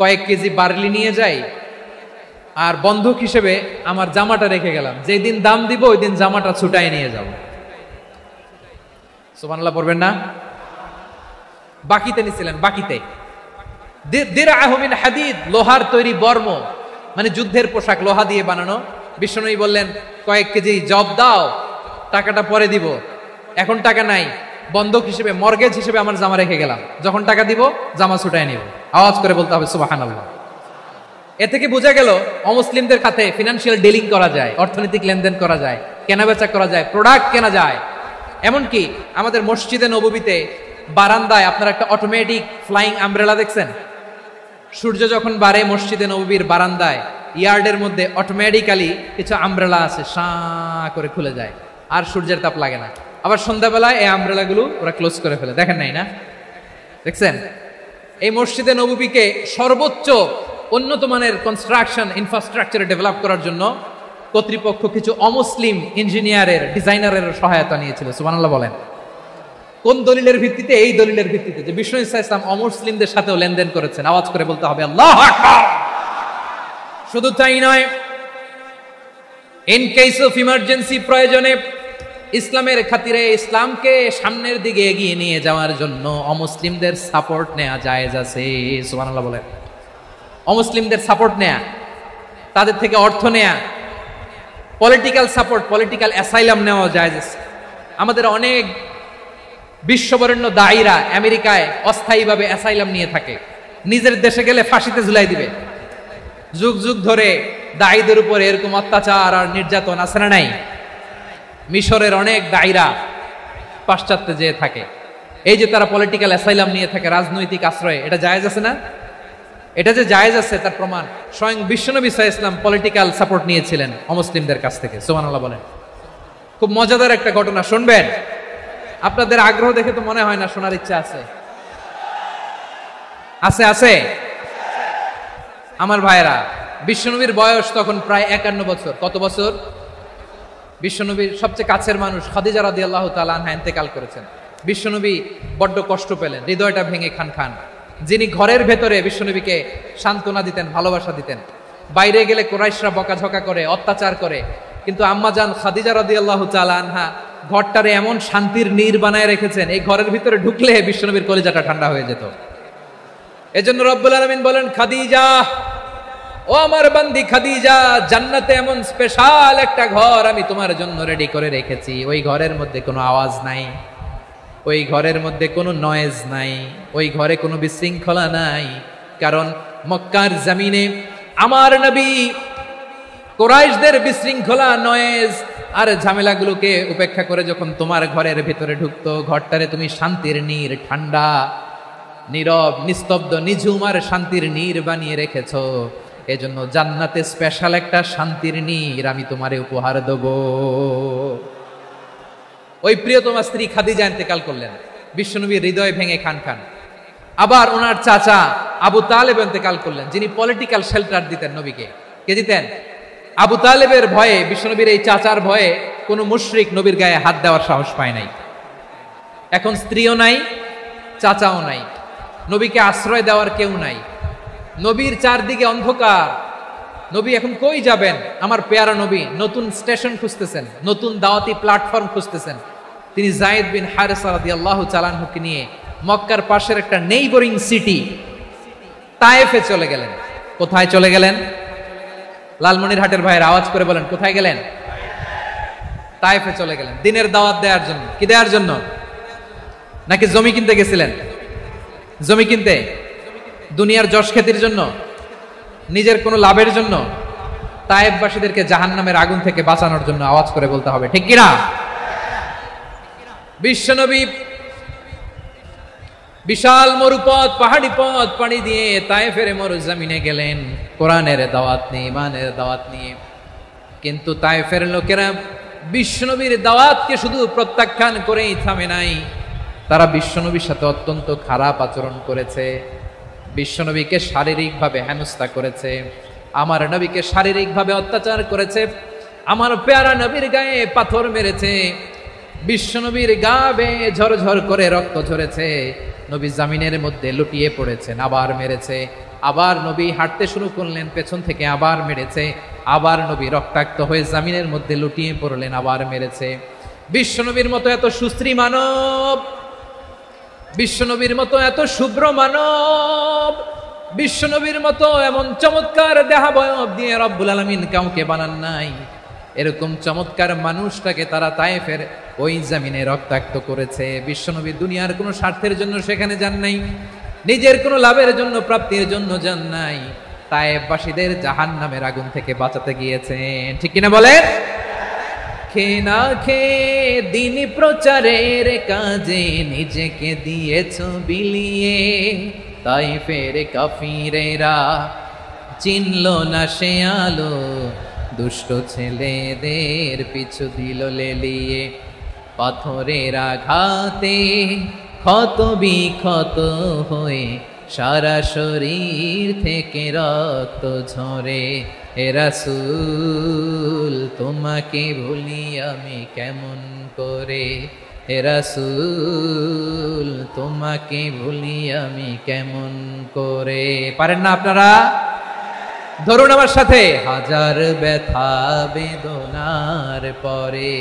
কয়েক কেজি বার্লি নিয়ে যাই আর বন্ধক হিসেবে আমার জামাটা রেখে গেলাম, যেই দিন দাম দিব ওই দিন জামাটা ছুটাই নিয়ে যাব। সুবহানাল্লাহ পড়বেন না? বাকিতে নিছিলেন, বাকিতে। দিরআহু মিন হাদিদ, লোহার তৈরি বর্ম, মানে যুদ্ধের পোশাক, লোহা দিয়ে বানানো। বিষ্ণুনবী বললেন, কয়েক কেজি জব দাও, টাকাটা পরে দিব, এখন টাকা নাই, বন্ধক হিসেবে, মর্গেজ হিসেবে আমার জামা রেখে গেলাম, যখন টাকা দিব জামা ছুটায় নিব। আওয়াজ করে বলতে হবে সুবহানাল্লাহ। এ থেকে বোঝা গেল অমুসলিমদের সাথে ফিনান্সিয়াল ডিলিং করা যায়, অর্থনৈতিক লেনদেন করা যায়, কেনাবেচা করা যায়, প্রোডাক্ট কেনা যায়। এমনকি আমাদের মসজিদে নববীতে বারান্দায় আপনারা একটা অটোমেটিক ফ্লাইং আমব্রেলা দেখছেন? সূর্য যখন বাড়ে মসজিদে নববীর বারান্দায় ইয়ার্ডের মধ্যে অটোমেটিক্যালি কিছু আমব্রেলা আছে, শাঁ করে খুলে যায়, আর সূর্যের তাপ লাগে না। আবার সন্ধ্যাবেলায় এই আমব্রেলাগুলো ওরা ক্লোজ করে ফেলে, দেখেন নাই না? দেখছেন? এই মসজিদে নববীকে সর্বোচ্চ উন্নত মানের কনস্ট্রাকশন ইনফ্রাস্ট্রাকচারে ডেভেলপ করার জন্য কর্তৃপক্ষ কিছু অমুসলিম ইঞ্জিনিয়ারের, ডিজাইনারের সহায়তা নিয়েছিল। সুবহানাল্লাহ বলেন। কোন দলিলের ভিত্তিতে? এই দলিলের ভিত্তিতে যে বিষ্ণু ঈসা ইসলাম অমুসলিমদের সাথেও লেনদেন করেছেন। আওয়াজ করে বলতে হবে আল্লাহু আকবার। শুধু তাই নয়, ইন কেস অফ ইমার্জেন্সি, প্রয়োজনে ইসলামের খাতিরে, ইসলামকে সামনের দিকে এগিয়ে নিয়ে যাওয়ার জন্য অমুসলিমদের সাপোর্ট নেওয়া জায়েজ আছে। সুবহানাল্লাহ বলেন। অমুসলিমদের সাপোর্ট নেয়া, তাদের থেকে অর্থ নেয়া, পলিটিক্যাল সাপোর্ট, পলিটিক্যাল অ্যাসাইলাম নেওয়া জায়েজ আছে। আমাদের অনেক বিশ্ববরেণ্য দায়ীরা আমেরিকায় অস্থায়ীভাবে অ্যাসাইলাম নিয়ে থাকে, নিজের দেশে গেলে ফাঁসিতে ঝুলাই দিবে। যুগ যুগ ধরে দায়ীদের উপর এরকম অত্যাচার আর নির্যাতন আছে না নাই? মিশরের অনেক দায়ীরা পাশ্চাত্যে যেয়ে থাকে, এই যে তারা পলিটিক্যাল অ্যাসাইলাম নিয়ে থাকে, রাজনৈতিক আশ্রয়, এটা জায়েজ আছে না? এটা যে জায়েজ আছে তার প্রমাণ স্বয়ং বিশ্বনবী সাল্লাল্লাহু আলাইহি ওয়াসাল্লাম পলিটিক্যাল সাপোর্ট নিয়েছিলেন অমুসলিমদের কাছ থেকে। সুবহানাল্লাহ বলেন। খুব মজাদার একটা ঘটনা শুনবেন, আপনাদের আগ্রহ দেখে তো মনে হয় না শোনার ইচ্ছা আছে? আছে আছে আমার ভাইয়েরা, বিশ্বনবীর বয়স তখন প্রায় 51 বছর। কত বছর? বিশ্বনবীর সবচেয়ে কাছের মানুষ খাদিজা রাদিয়াল্লাহু তাআলা আনহা ইন্তেকাল করেছেন। বিশ্বনবী বড্ড কষ্ট পেলেন, হৃদয়টা ভেঙে খান খান। যিনি ঘরের ভেতরে বিশ্বনবীকে সান্ত্বনা দিতেন, ভালোবাসা দিতেন, বাইরে গেলে কুরাইশরা বকাঝকা করে, অত্যাচার করে, কিন্তু আম্মা জান খাদিজা রাদিয়াল্লাহু তাআলা আনহা ঘরটারে এমন শান্তির নীর বানায় রেখেছেন, এই ঘরের ভিতরে ঢুকলে বিশ্বনবীর কলিজাটা ঠান্ডা হয়ে যেত। এজন্য রব্বুল আলামিন বলেন, খাদিজা, ও আমার বান্দি খাদিজা, জান্নাতে এমন স্পেশাল একটা ঘর আমি তোমার জন্য রেডি করে রেখেছি। ওই ঘরের মধ্যে কোনো আওয়াজ নাই, ওই ঘরের মধ্যে কোনো নয়েজ নাই, ওই ঘরে কোনো বিশৃঙ্খলা নাই। কারণ মক্কার জমিনে আমার নবী কুরাইশদের বিশৃঙ্খলা, নয়েজ আর ঝামেলাগুলোকে উপেক্ষা করে যখন তোমার ঘরের ভিতরে ঢুকতো, ঘরটারে তুমি শান্তির নীর, ঠান্ডা, নীরব, নিস্তব্ধ, নিঝুম আর শান্তির নীর বানিয়ে রেখেছো। এজন্য জান্নাতে স্পেশাল একটা শান্তির নীর আমি তোমারে উপহার দেব। ওই প্রিয়তমা স্ত্রী খাদিজা ইন্তেকাল করলেন, বিশ্বনবীর হৃদয় ভেঙে খান খান। আবার ওনার চাচা আবু তালেব ইন্তেকাল করলেন, যিনি পলিটিক্যাল শেল্টার দিতেন নবীকে। কে দিতেন? আবু তালেবের ভয়ে, বিশ্বনবীর এই চাচার ভয়ে কোনো মুশরিক নবীর গায়ে হাত দেওয়ার সাহস পায় নাই। এখন স্ত্রীও নাই, চাচাও নাই, নবীকে আশ্রয় দেওয়ার কেউ নাই। নবীর চারদিকে অন্ধকার, নবী এখন কই যাবেন? আমার পেয়ারা নবী নতুন স্টেশন খুঁজতেছেন, নতুন দাওয়াতি প্ল্যাটফর্ম খুঁজতেছেন। তিনি যায়েদ বিন হারেসা রাদিয়াল্লাহু তাআলা আনহুকে নিয়ে মক্কার পাশের একটা নেইবরিং সিটি তায়েফে চলে গেলেন। কোথায় চলে গেলেন? লালমনিরহাটের ভাইয়ের আওয়াজ করে বলেন, কোথায় গেলেন? তায়েফে চলে গেলেন দিনের দাওয়াত দেওয়ার জন্য। কি দেওয়ার জন্য? নাকি জমি কিনতে গেছিলেন? জমি কিনতে, দুনিয়ার যশ খ্যাতির জন্য, নিজের কোনো লাভের জন্য? তায়েফবাসীদেরকে জাহান্নামের আগুন থেকে বাঁচানোর জন্য। আওয়াজ করে বলতে হবে, ঠিক কিনা? বিশ্বনবী বিশাল মরুপথ, পাহাড়ি পথ পাড়ি দিয়ে তায়েফের মরুজমিনে গেলেন কোরআনের দাওয়াত নিয়ে, ইমানের দাওয়াত নিয়ে। কিন্তু তায়েফের লোকেরা বিশ্বনবীর দাওয়াতকে শুধু প্রত্যাখ্যান করেই থামে নাই, তারা বিশ্বনবীর সাথে অত্যন্ত খারাপ আচরণ করেছে। বিশ্বনবীকে শারীরিকভাবে হেনস্থা করেছে, আমার নবীকে শারীরিকভাবে অত্যাচার করেছে, আমার পেয়ারা নবীর গায়ে পাথর মেরেছে, বিশ্বনবীর গা বেয়ে ঝরঝর করে রক্ত ঝরেছে, নবী জামিনের মধ্যে লুটিয়ে পড়েছেন, আবার মেরেছে, আবার নবী হাঁটতে শুরু করলেন, পেছন থেকে আবার মেরেছে, আবার নবী রক্তাক্ত হয়ে জামিনের মধ্যে লুটিয়ে পড়লেন, আবার মেরেছে। বিশ্বনবীর মতো এত সুশ্রী মানব, বিশ্বনবীর মতো এত শুভ্র মানব, বিশ্বনবীর মতো এমন চমৎকার দেহাবয়ব দিয়ে রব্বুল আলামিন কাউকে বানান নাই। এরকম চমৎকার মানুষটাকে তারা তায়েফের ওই জমিনে রক্তাক্ত করেছে। বিশ্বনবী দুনিয়ার কোনো স্বার্থের জন্য সেখানে যান নাই, নিজের কোনো লাভের জন্য, প্রাপ্তির জন্য যান নাই, তায়েফবাসীদের জাহান্নামের আগুন থেকে বাঁচাতে গিয়েছেন। ঠিক কিনা বলেন? খেয়ে না খেয়ে দিন প্রচারের কাজে নিজেকে দিয়েছ বিলিয়ে, তায়েফের কাফিরেরা চিনল না সে আলো, দুষ্ট ছেলেদের পিছু দিল লেলিয়ে, পাথরের আঘাতে ক্ষত বিক্ষত হয়ে সারা শরীর থেকে রক্ত ঝরে। হে রাসূল তোমাকে ভুলি আমি কেমন করে, হে রাসূল তোমাকে ভুলি আমি কেমন করে। পারেন না আপনারা? ধরুন আমার সাথে, হাজার ব্যথা বেদনার পরে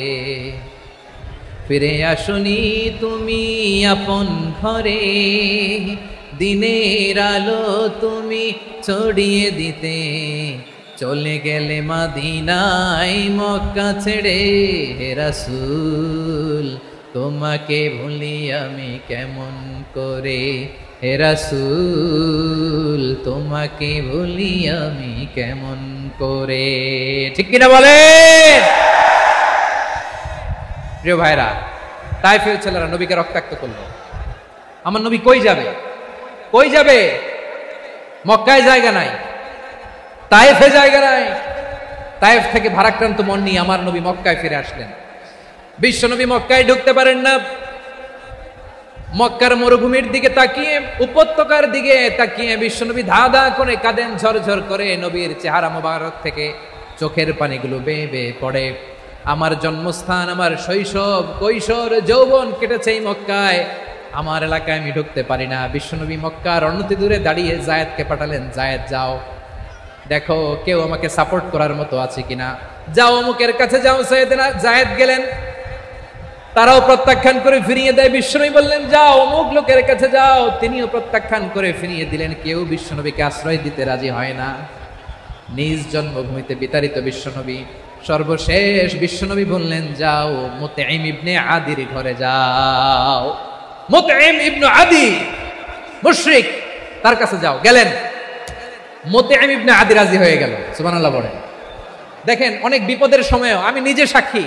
ফিরে আসনি তুমি আপন ঘরে, দিনের আলো তুমি ছড়িয়ে দিতে চলে গেলে মদিনায় মক্কা ছেড়ে। হে রাসূল তোমাকে ভুলি আমি কেমন করে, হে রাসূল তোমাকে ভুলি আমি কেমন করে। ঠিক কিনা বলেন? প্রিয় ভাইরা, তায়েফের ছেলেরা নবীকে রক্তাক্ত করলো। আমার নবী কই যাবে? কই যাবে? মক্কায় জায়গা নাই, তায়েফে জায়গা নাই। তায়েফ থেকে ভারাক্রান্ত মন নিয়ে আমার নবী মক্কায় ফিরে আসলেন। বিশ্ব নবী মক্কায় ঢুকতে পারেন না। মক্কার মরুভূমির দিকে তাকিয়ে, উপত্যকার দিকে তাকিয়ে বিশ্বনবী ধা ধা করে কাঁদেন, ঝরঝর করে। নবীর চেহারা মোবারক থেকে চোখের পানিগুলো বেয়ে বেয়ে পড়ে। আমার জন্মস্থান, আমার শৈশব, কৈশোর, যৌবন কেটেছে এই মক্কায়, আমার এলাকায় আমি ঢুকতে পারি না। বিশ্বনবী মক্কার অনতি দূরে দাঁড়িয়ে জায়েদকে পাঠালেন, জায়েদ যাও দেখো কেউ আমাকে সাপোর্ট করার মতো আছে কিনা, যাও অমুকের কাছে যাও। জায়েদ গেলেন, তারাও প্রত্যাখ্যান করে ফিরিয়ে দেয়। বিশ্বনবী বললেন যাও অমুক লোকের কাছে যাও, তিনিও প্রত্যাখ্যান করে ফিরিয়ে দিলেন। কেউ বিশ্বনবীকে আশ্রয় দিতে রাজি হয় না। নিজ জন্মভূমিতে বিতাড়িত বিশ্বনবী, সর্বশেষ বিশ্বনবী বললেন যাও মুতঈম ইবনে আদির ঘরে যাও। মুতঈম ইবনে আদি মুশরিক, তার কাছে যাও। গেলেন, মুতঈম ইবনে আদি রাজি হয়ে গেল। সুবহানাল্লাহ বলেন। দেখেন অনেক বিপদের সময়ও আমি নিজে সাক্ষী,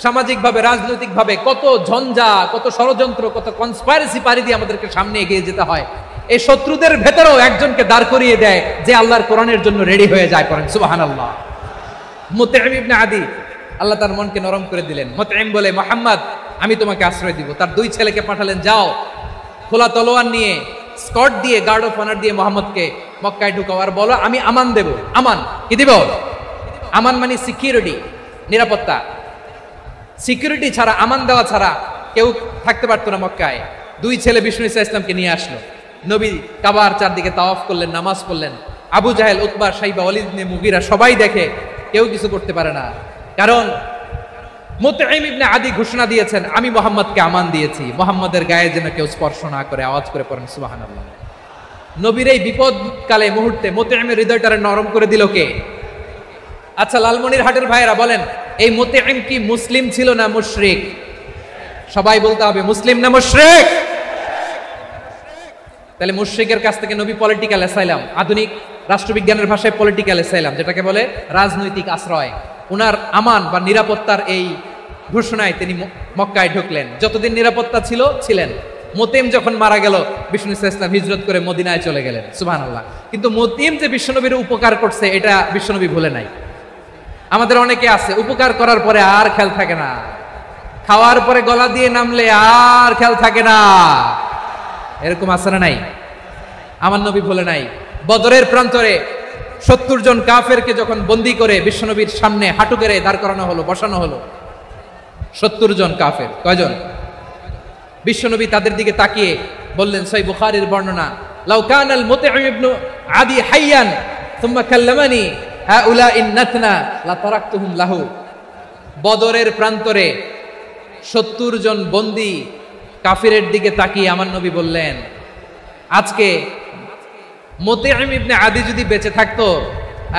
সামাজিকভাবে রাজনৈতিকভাবে কত ঝঞ্ঝা, কত ষড়যন্ত্র, কত কনস্পাইরেসি পাড়ি দিয়ে আমাদেরকে সামনে এগিয়ে যেতে হয়। এই শত্রুদের ভেতরেও একজনকে দাঁড় করিয়ে দেয় যে আল্লাহর কোরআনের জন্য রেডি হয়ে যায়। পড়েন সুবহানাল্লাহ। মুতঈম ইবনে আদি, আল্লাহ তার মনকে নরম করে দিলেন। মুতঈম বলে মুহাম্মদ আমি তোমাকে আশ্রয় দিব। তার দুই ছেলেকে পাঠালেন, যাও খোলা তলোয়ার নিয়ে, স্কট দিয়ে, গার্ড অফ অনার দিয়ে মোহাম্মদকে মক্কায় ঢুকাও আর বলো আমি আমান দেব। আমান কি দিব? আমান মানে সিকিউরিটি, নিরাপত্তা। সিকিউরিটি ছাড়া, আমান দেওয়া ছাড়া কেউ থাকতে পারতো না মক্কায়। দুই ছেলে বিষ্ণু ইসা ইসলামকে নিয়ে আসলো। নবী কাবার চারদিকে তাওয়াফ করলেন, নামাজ পড়লেন। আবু জাহেল, উতবা, শাইবা, ওয়ালিদ ইবনে মুগিরা সবাই দেখে, কেউ কিছু করতে পারে না। কারণ মুতঈম ইবনে আদি ঘোষণা দিয়েছেন আমি মুহাম্মদকে আমান দিয়েছি, মুহাম্মদের গায়ে যেন কেউ স্পর্শ না করে। আওয়াজ করে পড়েন সুবহানাল্লাহ। নবীর এই বিপদকালে মুহূর্তে মুতঈমের হৃদয়টারে নরম করে দিল কে? আচ্ছা লালমনির হাটের ভাইয়েরা বলেন, এই মুতঈম কি মুসলিম ছিল না মুশরিক? সবাই বলতে হবে মুসলিম না মুশরিক? তাহলে মুশরিকের কাছ থেকে নবী পলিটিক্যাল অ্যাসাইলাম, আধুনিক রাষ্ট্রবিজ্ঞানের ভাষায় পলিটিক্যাল অ্যাসাইলাম যেটাকে বলে, রাজনৈতিক আশ্রয়, উনার আমান বা নিরাপত্তার এই ঘোষণায় তিনি মক্কায় ঢুকলেন। যতদিন নিরাপত্তা ছিল ছিলেন। মুতঈম যখন মারা গেল, বিষ্ণু ইসলাম হিজরত করে মদিনায় চলে গেলেন। সুবহানাল্লাহ। কিন্তু মুতঈম যে বিশ্বনবীর উপকার করছে এটা বিশ্বনবী ভুলে নাই। আমাদের অনেকে আছে উপকার করার পরে আর খেয়াল থাকে না, খাওয়ার পরে গলা দিয়ে নামলে আর খেয়াল থাকে না। এরকম আছে না নাই? আমার নবী ভুলে নাই। বদরের প্রান্তরে 70 জন কাফেরকে যখন বন্দী করে বিশ্বনবীর সামনে হাঁটু গেড়ে দাঁড় করানো হলো, বসানো হলো, 70 জন কাফের। কয়জন? বিশ্বনবী তাদের দিকে তাকিয়ে বললেন, সহিহ বুখারীর বর্ণনা, লাউ কানাল মুতঈম ইবনে আদি হাইয়ান সুম্মা কাল্লামানি হাউলা ইন্নাতনা লা তারাকতুহুম লাহু। বদরের প্রান্তরে 70 জন বন্দী কাফিরের দিকে তাকিয়ে আমার নবী বললেন, আজকে মুতঈম ইবনে আদি যদি বেঁচে থাকতো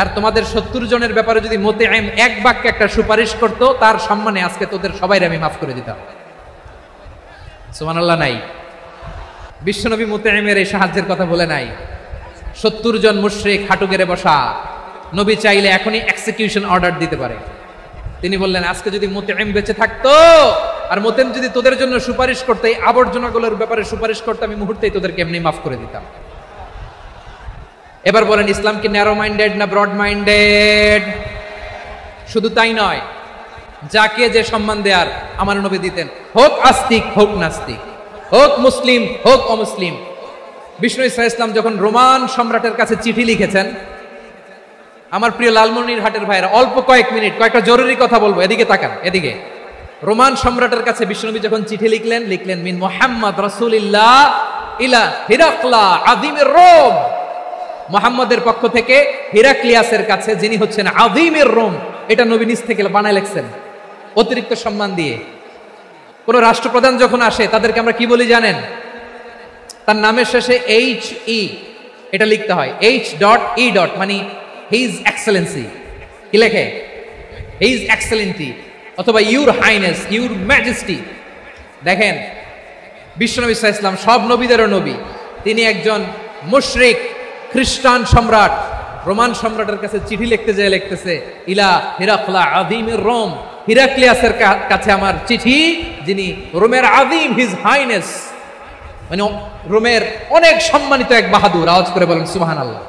আর তোমাদের 70 জনের ব্যাপারে যদি মুতঈম এক বাক্যে একটা সুপারিশ করতো, তার সম্মানে আজকে তোদের সবাইকে আমি মাফ করে দিতাম। সুবহানাল্লাহ নাই? বিশ্বনবী মুতঈমের এই সাহায্যের কথা বলে নাই। 70 জন মুশরিক হাঁটু গেড়ে বসা, নবী চাইলে এখনই এক্সিকিউশন অর্ডার দিতে পারে। তিনি বললেন আজকে যদি মুতঈম বেঁচে থাকতো আর মুতঈম যদি তোদের জন্য সুপারিশ করতে, এই আবর্জনাগুলোর ব্যাপারে সুপারিশ করতে, আমি মুহূর্তেই তোদেরকে এমনি মাফ করে দিতাম। এবার বলেন ইসলাম কি ন্যারো মাইন্ডেড না ব্রড মাইন্ডেড? শুধু তাই নয়, যাকে যে সম্মান দেয়ার আমার নবী দিতেন, হোক আস্তিক হোক নাস্তিক, হোক মুসলিম হোক অমুসলিম। বিষ্ণু ইসা ইসলাম যখন রোমান সম্রাটের কাছে চিঠি লিখেছেন, আমার প্রিয় লালমনির হাটের ভাইরা অল্প কয়েক মিনিট কয়েকটা জরুরি কথা বলবো, এদিকে তাকান, এদিকে। রোমান সম্রাটের কাছে বিশ্বনবী যখন চিঠি লিখলেন মিন মুহাম্মদ রাসূলিল্লাহ ইলা হিরাকলা আযীমির রোম, মুহাম্মদের পক্ষ থেকে হিরাক্লিয়াসের কাছে, যিনি হচ্ছেন আযীমির রোম। এটা নবী নিজ থেকে বানায় লিখছেন অতিরিক্ত সম্মান দিয়ে। কোন রাষ্ট্রপ্রধান যখন আসে তাদেরকে আমরা কি বলি জানেন? তার নামের শেষে HE এটা লিখতে হয়, H.E. মানে হিজ এক্সেলেন্সি। কি লেখে? হিজ এক্সেলেন্টি অথবা ইউর হাইনেস, ইউর ম্যাজেস্টি। দেখেন বিশ্বনবী সাল্লাল্লাহু আলাইহি ওয়াসাল্লাম সব নবীদেরও নবী, তিনি একজন মুশরিক খ্রিস্টান সম্রাট রোমান সম্রাটের কাছে চিঠি লিখতে যায়, লিখতেছে ইলা হিরাকলা আযীমির রোম, হিরাক্লিয়াসের কাছে আমার চিঠি, যিনি রোমের আযীম, হিজ হাইনেস, মানে রোমের অনেক সম্মানিত এক বাহাদুর। আওয়াজ করে বলেন সুবহানাল্লাহ।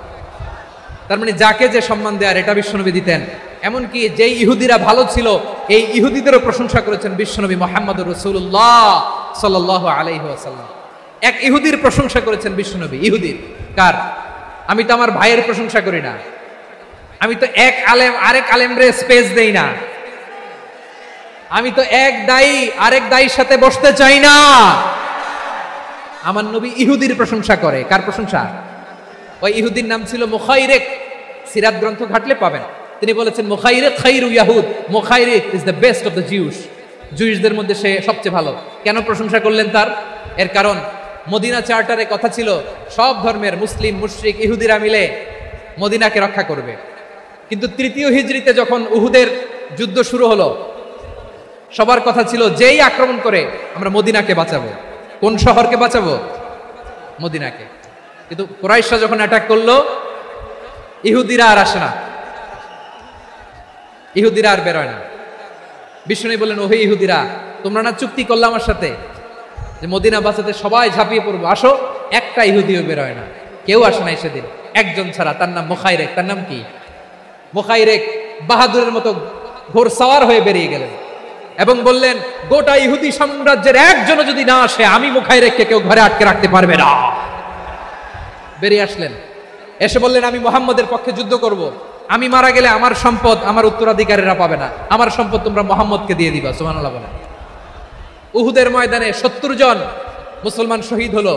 তার মানে যাকে যে সম্মান দেয়ার এটা বিশ্বনবী দিতেন। এমনকি যেই ইহুদিরা ভালো ছিল, এই ইহুদিদেরও প্রশংসা করেছেন বিশ্বনবী মুহাম্মদুর রাসূলুল্লাহ সাল্লাল্লাহু আলাইহি ওয়াসাল্লাম। এক ইহুদির প্রশংসা করেছেন বিশ্বনবী। ইহুদির কার? আমি তো আমার ভাইয়ের প্রশংসা করি না, আমি তো এক আলেম আরেক আলেমরে স্পেস দেই না, আমি তো এক দায়ী আরেক দায়ীর সাথে বসতে চাই না। আমার নবী ইহুদির প্রশংসা করে। কার প্রশংসা? ওই ইহুদির নাম ছিল মুখাইরিক। সিরাত গ্রন্থ ঘাটলে পাবেন। তিনি বলেছেন মুখাইরিক খাইরু ইয়াহুদ, Mukhayriq is the best of the Jews. জুইশদের মধ্যে সে সবচেয়ে ভালো। কেন প্রশংসা করলেন তার? এর কারণ মদিনা চার্টারে কথা ছিল সব ধর্মের মুসলিম, মুশরিক, ইহুদিরা মিলে মদিনাকে রক্ষা করবে। কিন্তু তৃতীয় হিজরিতে যখন উহুদের যুদ্ধ শুরু হলো, সবার কথা ছিল যেই আক্রমণ করে আমরা মদিনাকে বাঁচাবো। কোন শহরকে বাঁচাবো? মদিনাকে। কিন্তু কুরাইশরা যখন অ্যাটাক করলো, ইহুদিরা আর আসে না, ইহুদিরা আর বেরোয় না। বিষ্ণু বললেন, ওহে ইহুদিরা, তোমরা না চুক্তি করলে আমার সাথে যে মদিনা বাঁচাতে সবাই ঝাঁপিয়ে পড়বো, আসো। একটা ইহুদিও বেরোয় না, কেউ আসে নাই সেদিন, একজন ছাড়া। তার নাম মুখাইরেক। তার নাম কি? মুখাইরেক বাহাদুরের মতো ঘোড়সাওয়ার হয়ে বেরিয়ে গেলেন এবং বললেন, গোটা ইহুদি সাম্রাজ্যের একজনও যদি না আসে, আমি মুখাইরেককে কেউ ঘরে আটকে রাখতে পারবে না। বেরিয়ে আসলেন, এসে বললেন, আমি মুহাম্মদের পক্ষে যুদ্ধ করব। আমি মারা গেলে আমার সম্পদ আমার উত্তরাধিকারীরা পাবে না, আমার সম্পদ তোমরা মুহাম্মদকে দিয়ে দিবা। সুবহানাল্লাহ বলেন। উহুদের ময়দানে 70 জন মুসলমান শহীদ হলো।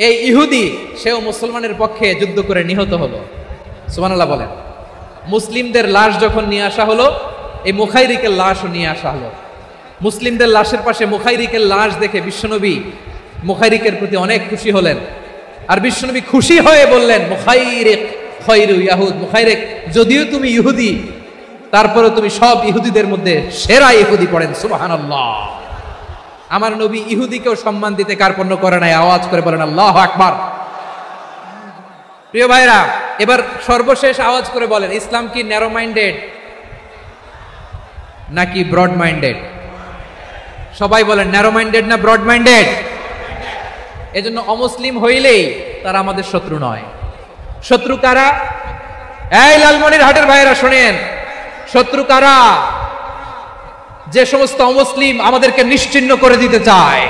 এই ইহুদি সেও মুসলমানের পক্ষে যুদ্ধ করে নিহত হলো। সুবহানাল্লাহ বলেন। মুসলিমদের লাশ যখন নিয়ে আসা হলো, এই মুখাইরিকের লাশও নিয়ে আসা হলো। মুসলিমদের লাশের পাশে মুখাইরিকের লাশ দেখে বিশ্বনবী মুখাইরিকের প্রতি অনেক খুশি হলেন। আর বিশ্বনবী খুশি হয়ে বললেন, মুখাইরিক খায়রু ইয়াহুদ, মুখাইরিক যদিও তুমি ইহুদি, তারপরে তুমি সব ইহুদিদের মধ্যে সেরা ইহুদি। পড়েন সুবহানাল্লাহ। আমার নবী ইহুদিকেও সম্মান দিতে কার্পণ্য করে নাই। আওয়াজ করে বলেন আল্লাহু আকবার। প্রিয় ভাইরা, এবার সর্বশেষ আওয়াজ করে বলেন, ইসলাম কি ন্যারো মাইন্ডেড নাকি ব্রড মাইন্ডেড? সবাই বলেন, ন্যারো মাইন্ডেড না ব্রড মাইন্ডেড? এজন্য অমুসলিম হইলেই তারা আমাদের শত্রু নয়। শত্রু কারা? এই লালমনিরহাটের ভাইরা শোনেন, শত্রু কারা? যে সমস্ত অমুসলিম আমাদেরকে নিশ্চিহ্ন করে দিতে চায়,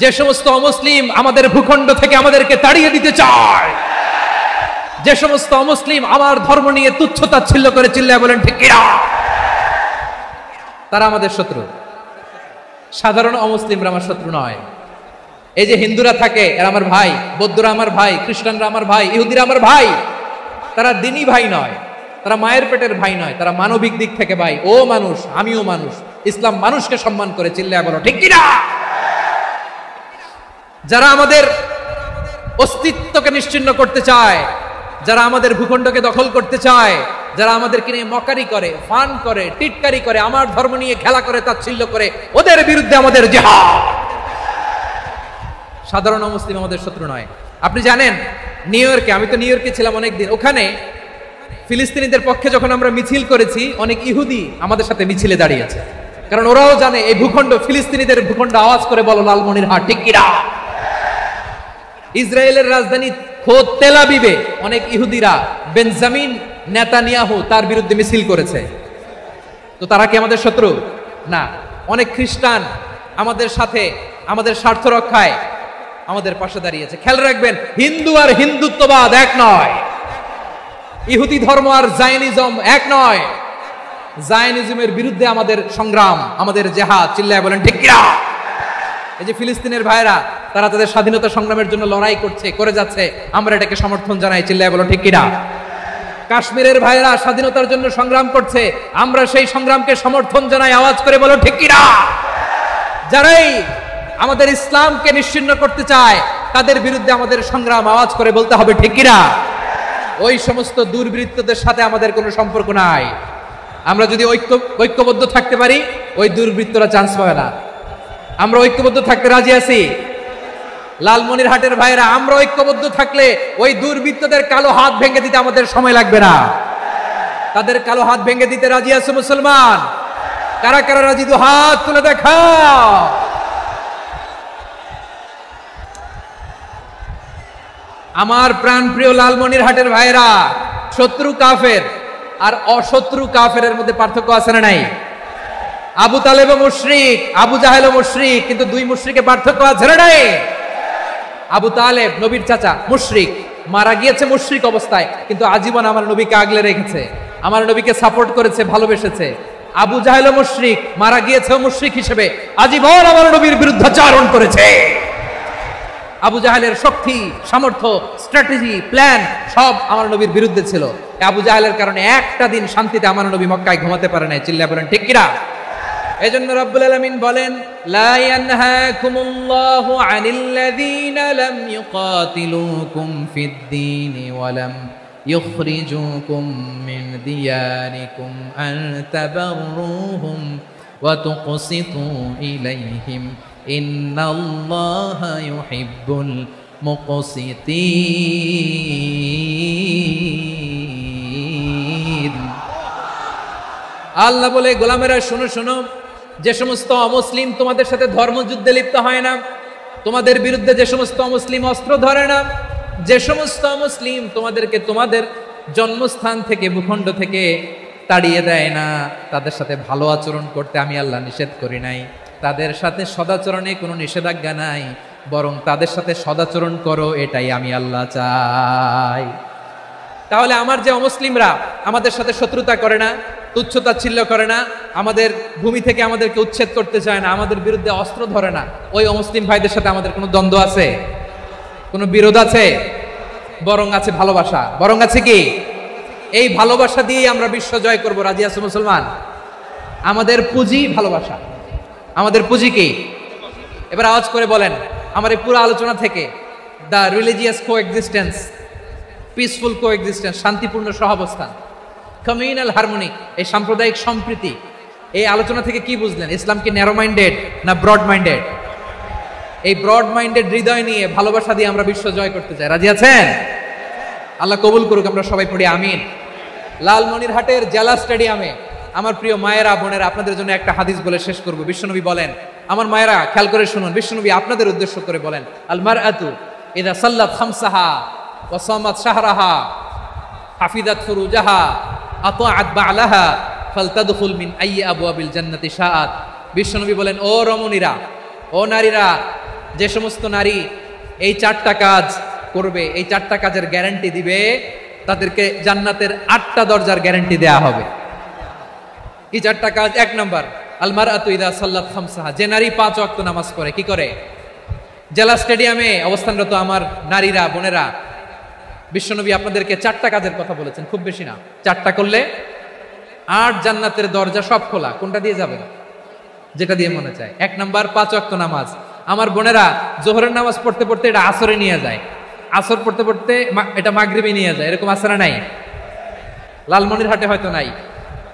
যে সমস্ত অমুসলিম আমাদের ভূখণ্ড থেকে আমাদেরকে তাড়িয়ে দিতে চায়, যে সমস্ত অমুসলিম আমার ধর্ম নিয়ে তুচ্ছতাচ্ছিল্য করে চিল্লায় বলেন ঠিক কিনা, তারা আমাদের শত্রু। সাধারণ অমুসলিমরা আমার শত্রু নয়। এই যে হিন্দুরা থাকে, এরা আমার ভাই, বৌদ্ধরা আমার ভাই, খ্রিস্টানরা আমার ভাই, ইহুদিরা আমার ভাই। তারা দিনই ভাই নয়, তারা মায়ের পেটের ভাই নয়, তারা মানবিক দিক থেকে ভাই। ও মানুষ, আমিও মানুষ। ইসলাম মানুষকে সম্মান করে, চিল্লায় বলো ঠিক কিনা। যারা আমাদের অস্তিত্বকে নিশ্চিহ্ন করতে চায়, যারা আমাদের ভূখণ্ডকে দখল করতে চায়, যারা আমাদেরকে নিয়ে মকারি করে, ফান করে, টিটকারি করে, আমার ধর্ম নিয়ে খেলা করে, তাচ্ছিল্য করে, ওদের বিরুদ্ধে আমাদের জিহাদ। সাধারণ মুসলিম আমাদের শত্রু নয়। আপনি জানেন নিউ ইয়র্কে, আমি তো নিউ ইয়র্কে ছিলাম অনেকদিন, ওখানে ফিলিস্তিনিদের পক্ষে যখন আমরা মিছিল করেছি, অনেক ইহুদি আমাদের সাথে মিছিলে দাঁড়িয়েছে। কারণ ওরাও জানে এই ভূখণ্ড ফিলিস্তিনিদের ভূখণ্ড। আওয়াজ করে বলো লালমনিরহাট ঠিক কিনা। ইসরায়েলের রাজধানী খোদ তেল আবিবে অনেক ইহুদিরা বেঞ্জামিন নেতানিয়াহু তার বিরুদ্ধে মিছিল করেছে। তো তারা কি আমাদের শত্রু? না। অনেক খ্রিস্টান আমাদের সাথে আমাদের স্বার্থ রক্ষায় আমাদের পাশে দাঁড়িয়েছে। খেয়াল রাখবেন, হিন্দু আর হিন্দুত্ববাদ এক নয়, ইহুদি ধর্ম আর জায়নিজম এক নয়। জায়নিজমের বিরুদ্ধে আমাদের সংগ্রাম, আমাদের জেহাদ। চিল্লায় বলেন ঠিক কিনা। এই যে ফিলিস্তিনের ভাইরা, তারা তাদের স্বাধীনতা সংগ্রামের জন্য লড়াই করছে, করে যাচ্ছে, আমরা এটাকে সমর্থন জানাই। চিল্লায় বলো ঠিক কিনা। কাশ্মীরের ভাইরা স্বাধীনতার জন্য সংগ্রাম করছে, আমরা সেই সংগ্রামকে সমর্থন জানাই। আওয়াজ করে বলো ঠিক কিনা। যারাই আমাদের ইসলামকে নিশ্চিহ্ন করতে চায়, তাদের বিরুদ্ধে আমাদের সংগ্রাম। আওয়াজ করে বলতে হবে ঠিক কিনা। ওই সমস্ত দুর্বৃত্তদের সাথে আমাদের কোনো সম্পর্ক নাই। আমরা যদি ঐক্যবদ্ধ থাকতে পারি, ওই দুর্বৃত্তরা চান্স পাবে না। আমরা ঐক্যবদ্ধ থাকতে রাজি আছি। লালমনিরহাটের ভাইরা, আমরা ঐক্যবদ্ধ থাকলে ওই দুর্বৃত্তদের কালো হাত ভেঙে দিতে আমাদের সময় লাগবে না। তাদের কালো হাত ভেঙে দিতে রাজি আছে মুসলমান? কারা কারা রাজি? দু হাত তুলে দেখাও। আমার প্রাণ প্রিয় লালমনিরহাটের ভাইরা, শত্রু কাফের আর অশত্রু কাফেরের মধ্যে পার্থক্য আছে না নাই? আবু তালেব মুশরিক, আবু জাহেল মুশরিক, কিন্তু দুই মুশরিকে পার্থক্য আছে না নাই? আবু তালেব নবীর চাচা, মুশরিক, মারা গিয়েছে মুশরিক অবস্থায়, কিন্তু আজীবন আমার নবীকে আগলে রেখেছে, আমার নবীকে সাপোর্ট করেছে, ভালোবেসেছে। আবু জাহেল মুশরিক, মারা গিয়েছে মুশরিক হিসেবে, আজীবন আমার নবীর বিরুদ্ধাচারণ করেছে। আবু জাহেলের শক্তি, সামর্থ্য, স্ট্র্যাটেজি, প্ল্যান সব আমার নবীর বিরুদ্ধে ছিল। আবু জাহেলের কারণে একটা দিন শান্তিতে আমার নবী মক্কায় ঘুমাতে পারে নাই। চিল্লায় বলেন ঠিক কিনা। এজন্য রব্বুল আলামিন বলেন, লা ইয়ানহাকুমুল্লাহু আনিল্লাযীনা লাম ইউকাতিলুকুম ফিদ-দীনি ওয়া লাম ইখরিজুকুম মিন দিয়ারিকুম আন তাবাররুহুম ওয়া তুকসিতু ইলাইহিম ইন্নাল্লাহা ইউহিব্বুল মুকসিতিন। আল্লাহ বলে, গোলামেরা শোনো শোনো, যে সমস্ত অমুসলিম তোমাদের সাথে ধর্মযুদ্ধে লিপ্ত হয় না, তোমাদের বিরুদ্ধে যে সমস্ত অমুসলিম অস্ত্র ধরে না, যে সমস্ত অমুসলিম তোমাদেরকে তোমাদের জন্মস্থান থেকে ভূখণ্ড থেকে তাড়িয়ে দেয় না, তাদের সাথে ভালো আচরণ করতে আমি আল্লাহ নিষেধ করি নাই। তাদের সাথে সদাচরণে কোনো নিষেধাজ্ঞা নাই, বরং তাদের সাথে সদাচরণ করো, এটাই আমি আল্লাহ চাই। তাহলে আমার যে অমুসলিমরা আমাদের সাথে শত্রুতা করে না, তুচ্ছতাচ্ছিল্য করে না, আমাদের ভূমি থেকে আমাদেরকে উচ্ছেদ করতে চায় না, আমাদের বিরুদ্ধে অস্ত্র ধরে না, ওই অমুসলিম ভাইদের সাথে আমাদের কোনো দ্বন্দ্ব আছে? কোনো বিরোধ আছে? বরং আছে ভালোবাসা। বরং আছে কি? এই ভালোবাসা দিয়েই আমরা বিশ্ব জয় করব। রাজি আছে মুসলমান? আমাদের পুঁজি ভালোবাসা। আমাদের পুঁজি কি? এবার আওয়াজ করে বলেন, আমার এই পুরো আলোচনা থেকে the religious coexistence, peaceful coexistence, শান্তিপূর্ণ সহাবস্থান, কমিউনাল হারমোনি, এই সাম্প্রদায়িক সম্প্রীতি, এই আলোচনা থেকে কি বুঝলেন? ইসলাম কি ন্যারো মাইন্ডেড না ব্রড মাইন্ডেড? এই ব্রড মাইন্ডেড হৃদয় নিয়ে, ভালোবাসা দিয়ে আমরা বিশ্ব জয় করতে চাই। রাজি আছেন? আল্লাহ কবুল করুক। আমরা সবাই পড়ি আমিন। লালমনিরহাটের জেলা স্টেডিয়ামে আমার প্রিয় মায়েরা, বোনেরা, আপনাদের জন্য একটা হাদিস বলে শেষ করব। বিশ্বনবী বলেন, আমার মায়েরা খেয়াল করে শুনুন, বিশ্বনবী আপনাদের উদ্দেশ্য করে বলেন, আল মারআতু ইযা সাল্লাত খামসাহা ওয়া সামাত শাহরাহা হাফিজাত ফুরুজাহা আতাআত বা'লাহা ফালতাদখুল মিন আইয়ি আবওয়াবিল জান্নাতি শাআত। বিশ্বনবী বলেন, ও রমণীরা, ও নারীরা, যে সমস্ত নারী এই 4টা কাজ করবে, এই 4টা কাজের গ্যারান্টি দিবে, তাদেরকে জান্নাতের 8টা দরজার গ্যারান্টি দেয়া হবে। এই 4টা কাজ, 1 নাম্বার, আল মারআতু ইযা সাল্লাত খামসাহা, যে নারী 5 ওয়াক্ত নামাজ পড়ে। কি করে? জেলা স্টেডিয়ামে অবস্থানরত আমার নারীরা, বোনেরা, বিশ্বনবী আপনাদেরকে 4টা কাজের কথা বলেছেন, খুব বেশি না। 4টা করলে 8 জান্নাতের দরজা সব খোলা। কোনটা দিয়ে যাবেন? যেটা দিয়ে মনে চায়। 1 নাম্বার 5 ওয়াক্ত নামাজ। আমার বোনেরা জোহরের নামাজ পড়তে পড়তে এটা আসরে নিয়ে যায়, আসর পড়তে পড়তে এটা মাগরিবে নিয়ে যায়। এরকম আছে না নাই? লালমনিরহাটে হয়তো নাই।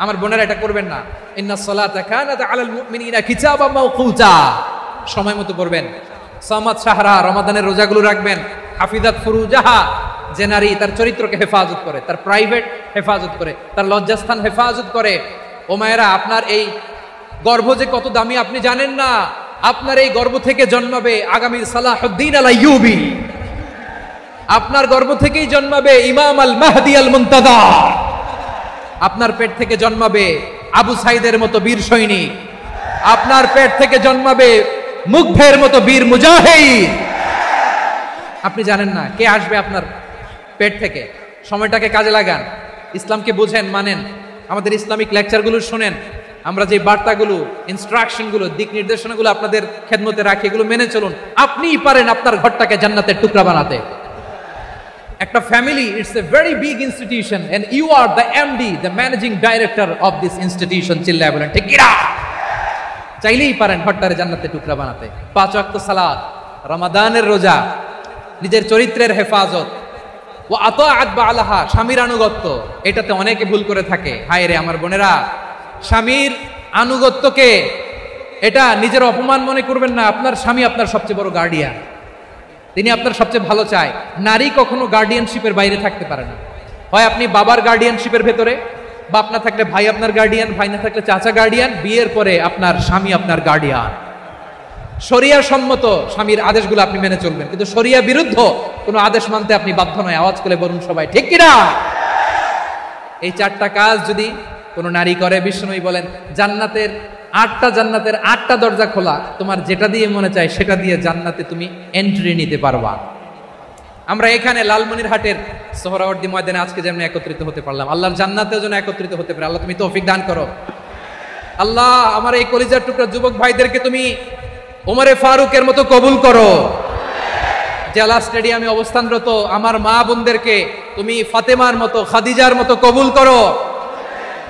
আমার বোনেরা এটা করবেন না। ইন্নাস সালাতা কানাত আলাল মুমিনিনা কিতাবাম মাওকুতা, সময় মতো পড়বেন। সামাত শাহরা, রমাদানের রোজাগুলো রাখবেন। হাফিজাত ফুরুজাহা, যে নারী তার চরিত্রকে হেফাজত করে, তার প্রাইভেট হেফাজত করে, তার লজ্জাস্থান হেফাজত করে। ও মায়েরা, আপনার এই গর্ভ যে কত দামি আপনি জানেন না। আপনার এই গর্ভ থেকে জন্মাবে আগামীর সালাহুদ্দিন আল আইয়ুবী। আপনার গর্ভ থেকেই জন্মাবে ইমাম আল মাহদি আল মুনতাদা। আপনার পেট থেকে জন্মাবে আবু সাইদের মতো বীর সৈনিক। আপনার পেট থেকে জন্মাবে মুগ্ধের মতো বীর মুজাহিদ। আপনি জানেন না কে আসবে আপনার পেট থেকে। সময়টাকে কাজে লাগান, ইসলামকে বুঝেন, মানেন, আমাদের ইসলামিক লেকচারগুলো শুনেন। আমরা যে বার্তাগুলো, ইনস্ট্রাকশনগুলো, দিক নির্দেশনাগুলো আপনাদের খেদমতে রাখি, এগুলো মেনে চলুন। আপনিই পারেন আপনার ঘরটাকে জান্নাতের টুকরা বানাতে। একটা family, it's a very big institution and you are the MD, the managing director of this institution. চিল্লায় বলেন ঠিক কিনা? চাইলেই পারেন ঘরটারে জান্নাতের টুকরা বানাতে। 5 ওয়াক্ত সালাত, রমাদানের রোজা, নিজের চরিত্রের হেফাজত, ও আতাআত বা'লাহা, স্বামীর আনুগত্য। এটাতে অনেকে ভুল করে থাকে। হায় রে আমার বোনেরা, স্বামীর আনুগত্যকে এটা নিজের অপমান মনে করবেন না। আপনার স্বামী আপনার সবচেয়ে বড় গার্ডিয়ান, তিনি আপনার সবচেয়ে ভালো চায়। নারী কখনো গার্ডিয়ানশিপের বাইরে থাকতে পারে না। হয় আপনি বাবার গার্ডিয়ানশিপের ভেতরে, বাপ না থাকলে ভাই আপনার গার্ডিয়ান, ভাই না থাকলে চাচা গার্ডিয়ান, বিয়ের পরে আপনার স্বামী আপনার গার্ডিয়ান। শরিয়া সম্মত স্বামীর আদেশগুলো আপনি মেনে চলবেন, কিন্তু শরিয়া বিরুদ্ধ কোনো আদেশ মানতে আপনি বাধ্য নয়। আওয়াজ করে বলুন সবাই ঠিক কিনা? এই 4টা কাজ যদি কোনো নারী করে, বিশ্বনবী বলেন জান্নাতের 8টা দরজা খোলা। তোমার যেটা দিয়ে মনে চায় সেটা দিয়ে জান্নাতে তুমি এন্ট্রি নিতে পারবা। আমরা এখানে লালমনিরহাটের সোহরাওয়ার্দী ময়দানে আজকে যেমন একত্রিত হতে পারলাম, আল্লাহর জান্নাতেও যেন একত্রিত হতে পারে। আল্লাহ তুমি তৌফিক দান করো। আল্লাহ আমার এই কলিজার টুকরা যুবক ভাইদেরকে তুমি ওমরে ফারুকের মতো কবুল করো। জেলা স্টেডিয়ামে অবস্থানরত আমার মা বোনদেরকে তুমি ফাতেমার মতো, খাদিজার মতো কবুল করো।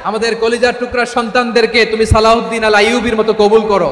আমাদের কলিজার টুকরা সন্তানদেরকে তুমি সালাউদ্দিন আল আইয়ুবীর মতো কবুল করো।